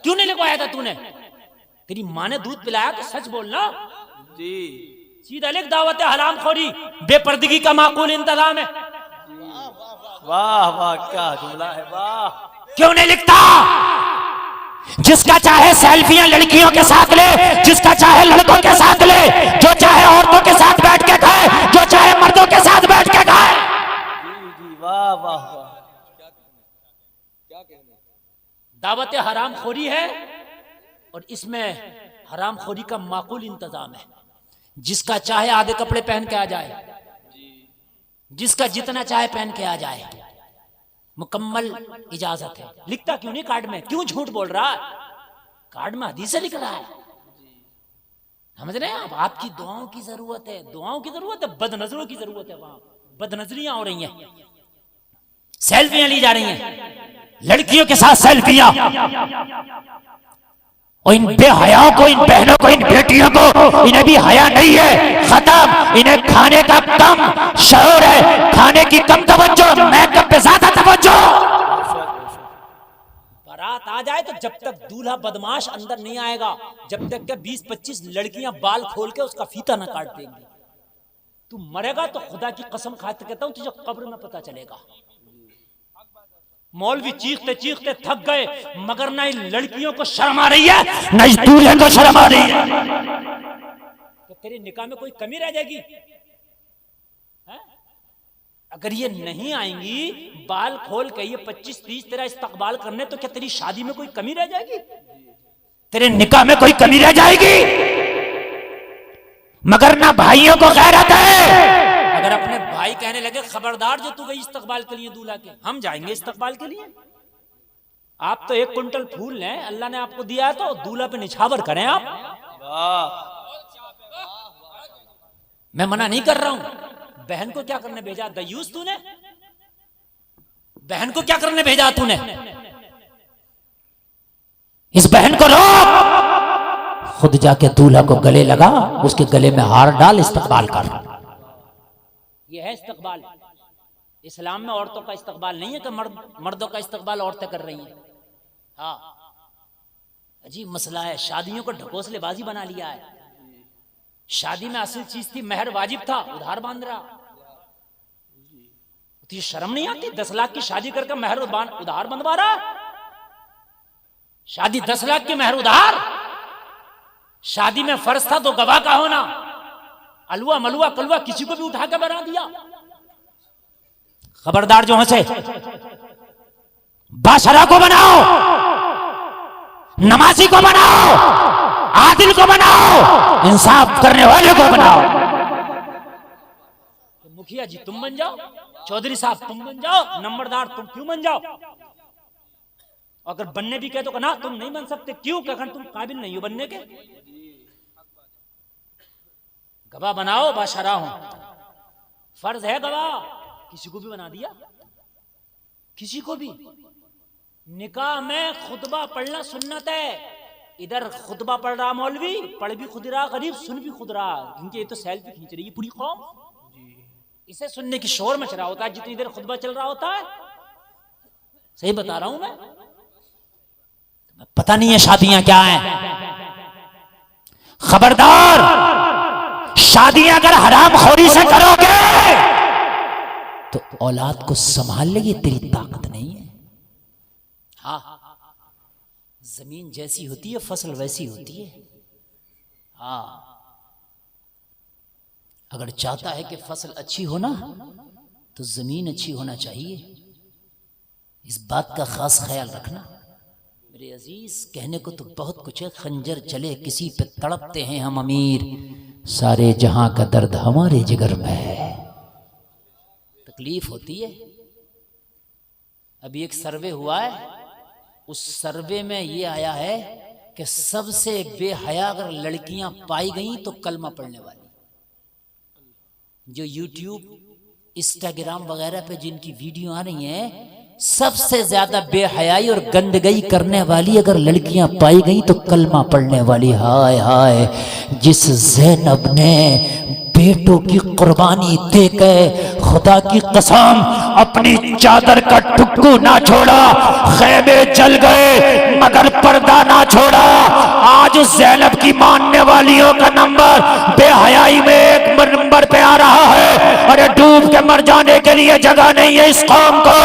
[SPEAKER 1] क्यों नहीं लिखवाया था तूने? तेरी माँ ने दूध पिलाया तो सच बोलना जी। सीधा लिख दावत हराम खोरी बेपर्दगी का माकूल इंतजाम है।
[SPEAKER 2] वाह वाह क्या जुमला है, वाह।
[SPEAKER 3] क्यों नहीं लिखता? जिसका चाहे सेल्फियां लड़कियों के साथ ले, जिसका चाहे लड़कों के साथ ले, जो चाहे औरतों के साथ बैठ के खाए, जो चाहे मर्दों के साथ बैठ के खाए।
[SPEAKER 2] जी जी वाह वाह वाह।
[SPEAKER 1] दावत हराम खोरी है और इसमें हराम खोरी का माकूल इंतजाम है। जिसका चाहे आधे कपड़े पहन के आ जाए, जिसका जितना चाहे पहन के आ जाए, मुकम्मल इजाजत है। लिखता क्यों नहीं कार्ड में? क्यों झूठ बोल रहा है? कार्ड में हदीस लिख रहा है। समझ रहे हैं आप? आपकी दुआओं की जरूरत है, दुआओं की जरूरत है, बदनजरों की जरूरत है। वहां बदनजरियां हो रही हैं, सेल्फियां ली जा रही हैं
[SPEAKER 3] लड़कियों के साथ सेल्फियां। और इन बेहयाओं को, इन बहनों को, इन बेटियों को, इन्हें भी हया नहीं है। खत्म। इन्हें खाने का कम शौर है, खाने की कम तवज्जो, मेकअप पे ज्यादा तवज्जो।
[SPEAKER 1] बारात आ जाए तो जब तक दूल्हा बदमाश अंदर नहीं आएगा, जब तक के 20-25 लड़कियां बाल खोल के उसका फीता न काट देंगी। तू मरेगा तो खुदा की कसम खाते कहता हूं तुझे कब्र में पता चलेगा। मौलवी चीखते चीखते थक गए, मगर ना इन लड़कियों को शर्म आ रही है,
[SPEAKER 3] न इस दूल्हे को शर्म आ रही है।
[SPEAKER 1] तो तेरे निकाह में कोई कमी रह जाएगी है? अगर ये नहीं आएंगी बाल खोल के ये 25-30 तेरा इस्तकबाल करने, तो क्या तेरी शादी में कोई कमी रह जाएगी?
[SPEAKER 3] तेरे निकाह में कोई कमी रह जाएगी? मगर ना भाइयों को गैरत है।
[SPEAKER 1] अगर अपने भाई कहने लगे खबरदार जो तू गई इस्तकबाल के लिए दूल्हा के, हम जाएंगे इस्तकबाल के लिए। आप तो 1 कुंटल फूल लें, अल्लाह ने आपको दिया है तो दूल्हा पे निछावर करें आप। मैं मना नहीं कर रहा हूं। बहन को क्या करने भेजा दयूस तूने? बहन को क्या करने भेजा तूने?
[SPEAKER 3] इस बहन को रोक। खुद जाके दूल्हा को गले लगा, उसके गले में हार डाल, इस्तकबाल कर।
[SPEAKER 1] ये है इस्तकबाल। इस्लाम में औरतों का इस्तकबाल नहीं है कि मर्दों का इस्तकबाल औरतें कर रही हैं। हाँ, अजीब मसला है। शादियों को ढकोसलेबाजी बना लिया है। शादी में असल चीज थी महर वाजिब था, उधार बांध रहा। तो ये शर्म नहीं आती? 10 लाख की शादी करके महर उधार बंधवा रहा। शादी 10 लाख की महर उधार। शादी में फर्ज था तो गवाह का होना। अलवा मलुआ कलवा किसी को भी उठा के बना दिया।
[SPEAKER 3] खबरदार जो हंसे, बाशरा को बनाओ, नमाजी को बनाओ, आदिल को बनाओ, इंसाफ करने वाले को बनाओ।
[SPEAKER 1] मुखिया जी तुम बन जाओ, चौधरी साहब तुम बन जाओ, नंबरदार तुम क्यों बन जाओ? अगर बनने भी कहे तो ना तुम नहीं बन सकते। क्यों? कहकर तुम काबिल नहीं हो बनने के। गवाह बनाओ, बाशरा हूं, फर्ज है गवाह। किसी को भी बना दिया, किसी को भी। निकाह में खुतबा पढ़ना सुन्नत है, इधर खुतबा पढ़ रहा मौलवी, पढ़ भी खुद रहा, गरीब सुन भी खुद रहा, क्योंकि ये तो सेल्फी खींच रही है पूरी कौम, इसे सुनने की शोर मच रहा होता है जितनी देर खुतबा चल रहा होता है। सही बता रहा हूं मैं, पता नहीं है शादियां क्या हैं।
[SPEAKER 3] खबरदार, शादियां अगर हरामखोरी से करोगे
[SPEAKER 1] तो औलाद को संभाल ले, ये तेरी ताकत नहीं है। हाँ, जमीन जैसी होती है फसल वैसी होती है। हाँ, अगर चाहता है कि फसल अच्छी हो ना तो जमीन अच्छी होना चाहिए, इस बात का खास ख्याल रखना मेरे अजीज। कहने को तो बहुत कुछ है, खंजर चले किसी पे तड़पते हैं हम अमीर, सारे जहां का दर्द हमारे जिगर में है। तकलीफ होती है। अभी एक सर्वे हुआ है, उस सर्वे में ये आया है कि सबसे बेहया अगर लड़कियां पाई गई तो कलमा पढ़ने वाली। जो यूट्यूब इंस्टाग्राम वगैरह पे जिनकी वीडियो आ रही हैं, सबसे ज्यादा बेहयाई और गंदगी करने वाली अगर लड़कियां पाई गई तो कलमा पढ़ने वाली। हाय हाय, जिस ज़ैनब ने बेटों की कुर्बानी देकर खुदा की कसम
[SPEAKER 3] अपनी चादर का टुक्कू ना छोड़ा, खैमे जल गए मगर पर्दा ना छोड़ा। आज ज़ैनब की मानने वालियों का नंबर बेहयाई में एक नंबर पे आ रहा है। अरे डूब के मर जाने के लिए जगह नहीं है इस कौम को।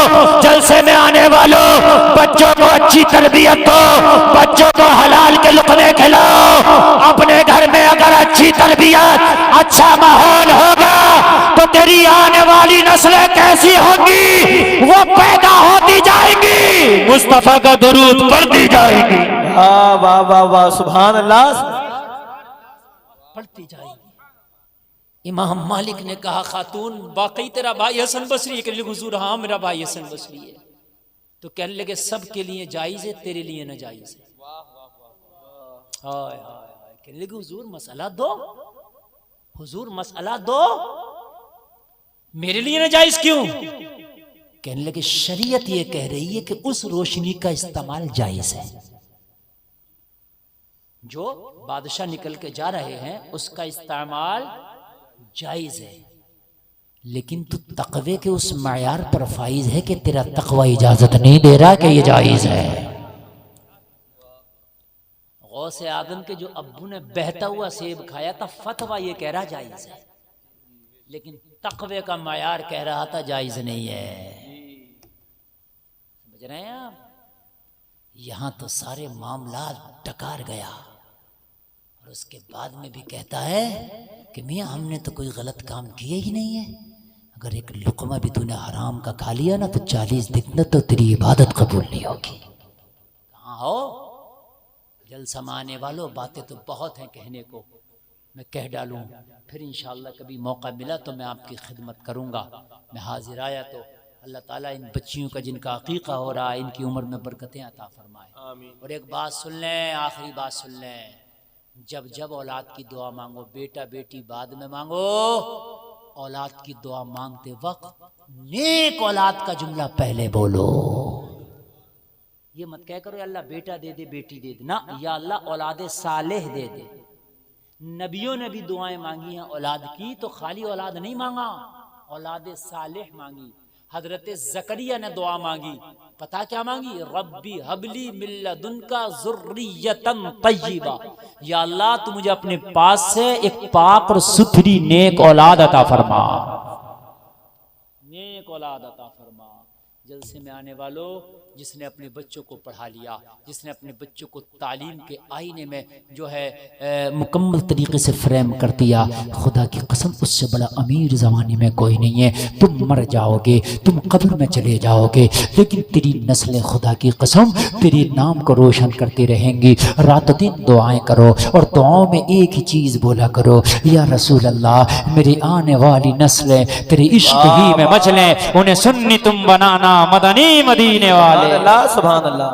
[SPEAKER 3] जलसे में आने वालों, बच्चों को अच्छी तरबियत दो, बच्चों को हलाल के लुक़मे खिलाओ। अपने घर में अगर अच्छी तरबियत, अच्छा माहौल होगा तो तेरी आने वाली नस्लें कैसी होंगी, वो पैदा होती जाएंगी, मुस्तफा का दुरूद पढ़ती जाएगी।
[SPEAKER 2] वाह वाह वाह वाह, सुभान अल्लाह,
[SPEAKER 1] पढ़ती जाएगी। इमाम मालिक ने कहा, खातून वाकई तेरा भाई हसन बसरी है? कहने लगे हुजूर हाँ मेरा भाई हसन बसरी है। तो कहने लगे सबके लिए जायज है, तेरे लिए न जायज है। हाय हाय हाय, कहने लगे हुजूर मसला दो, हुजूर मसला दो, मेरे लिए न जायज क्यों? कहने लगे शरीयत ये कह रही है कि उस रोशनी का इस्तेमाल जायज है, जो बादशाह निकल के जा रहे हैं उसका इस्तेमाल जायज है, लेकिन तू तकवे के उस मयार पर फाइज है कि तेरा तकवा इजाजत नहीं दे रहा कि ये जायज है। गौसे आदम के जो अब्बू ने बहता हुआ सेब खाया था, फतवा ये कह रहा जायज है, लेकिन तकवे का मयार कह रहा था जायज नहीं है। समझ रहे हैं आप? यहां तो सारे मामला डकार गया और उसके बाद में भी कहता है कि मियाँ हमने तो कोई गलत काम किया ही नहीं है। अगर एक लुकमा भी तूने हराम का खा लिया ना तो 40 दिन तो तेरी इबादत कबूल नहीं होगी। कहाँ हो जल समाने वालों, बातें तो बहुत हैं कहने को, मैं कह डालूं फिर इंशाअल्लाह कभी मौका मिला तो मैं आपकी खिदमत करूंगा। मैं हाजिर आया तो अल्लाह ताला इन बच्चियों का जिनका अकीका हो रहा है इनकी उम्र में बरकतें अता फरमाए। और एक बात सुन लें, आखिरी बात सुन लें, जब जब औलाद की दुआ मांगो, बेटा बेटी बाद में मांगो, औलाद की दुआ मांगते वक्त नेक औलाद का जुमला पहले बोलो। ये मत कह करो अल्लाह बेटा दे दे बेटी दे दे, ना, या अल्लाह औलाद सालेह दे दे। नबियों ने भी दुआएं मांगी हैं औलाद की, तो खाली औलाद नहीं मांगा, औलाद सालेह मांगी। हजरत ज़करिया ने दुआ मांगी, पता क्या मांगी? रब्बी हबली मिल्लदुनका ज़ुर्रियतन तय्यिबा, या अल्लाह तू मुझे अपने पास से एक पाक और सुथरी नेक औलाद अता फरमा, नेक औलाद अता फरमा। जलसे में आने वालों, जिसने अपने बच्चों को पढ़ा लिया, जिसने अपने बच्चों को तालीम के आईने में जो है मुकम्मल तरीके से फ्रेम कर दिया, खुदा की कसम उससे बड़ा अमीर ज़माने में कोई नहीं है। तुम मर जाओगे, तुम कब्र में चले जाओगे, लेकिन तेरी नस्लें खुदा की कसम तेरे नाम को रोशन करती रहेंगी। रात दिन दुआएं करो और दुआओं में एक ही चीज़ बोला करो, या रसूल अल्लाह मेरी आने वाली नस्लें तेरे इश्क ही में मचलें, उन्हें सुन्नी तुम बनाना मदनी मदीने वाले।
[SPEAKER 2] अल्लाह सुभान अल्लाह,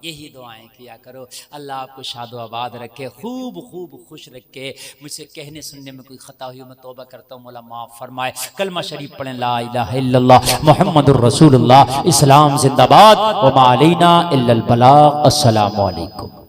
[SPEAKER 1] यही दुआएं किया करो। अल्लाह आपको शादो आबाद रखे, खूब खूब खुश रखे। मुझसे कहने सुनने में कोई खता हुई मैं तौबा करता हूँ, मौला माफ़ फरमाए। कलमा शरीफ पढ़ें, ला इलाहा इल्लल्लाह मुहम्मदुर रसूलुल्लाह, इस्लाम जिंदाबाद, व मा अलैना इल्लल बलाग। अस्सलामु अलैकुम।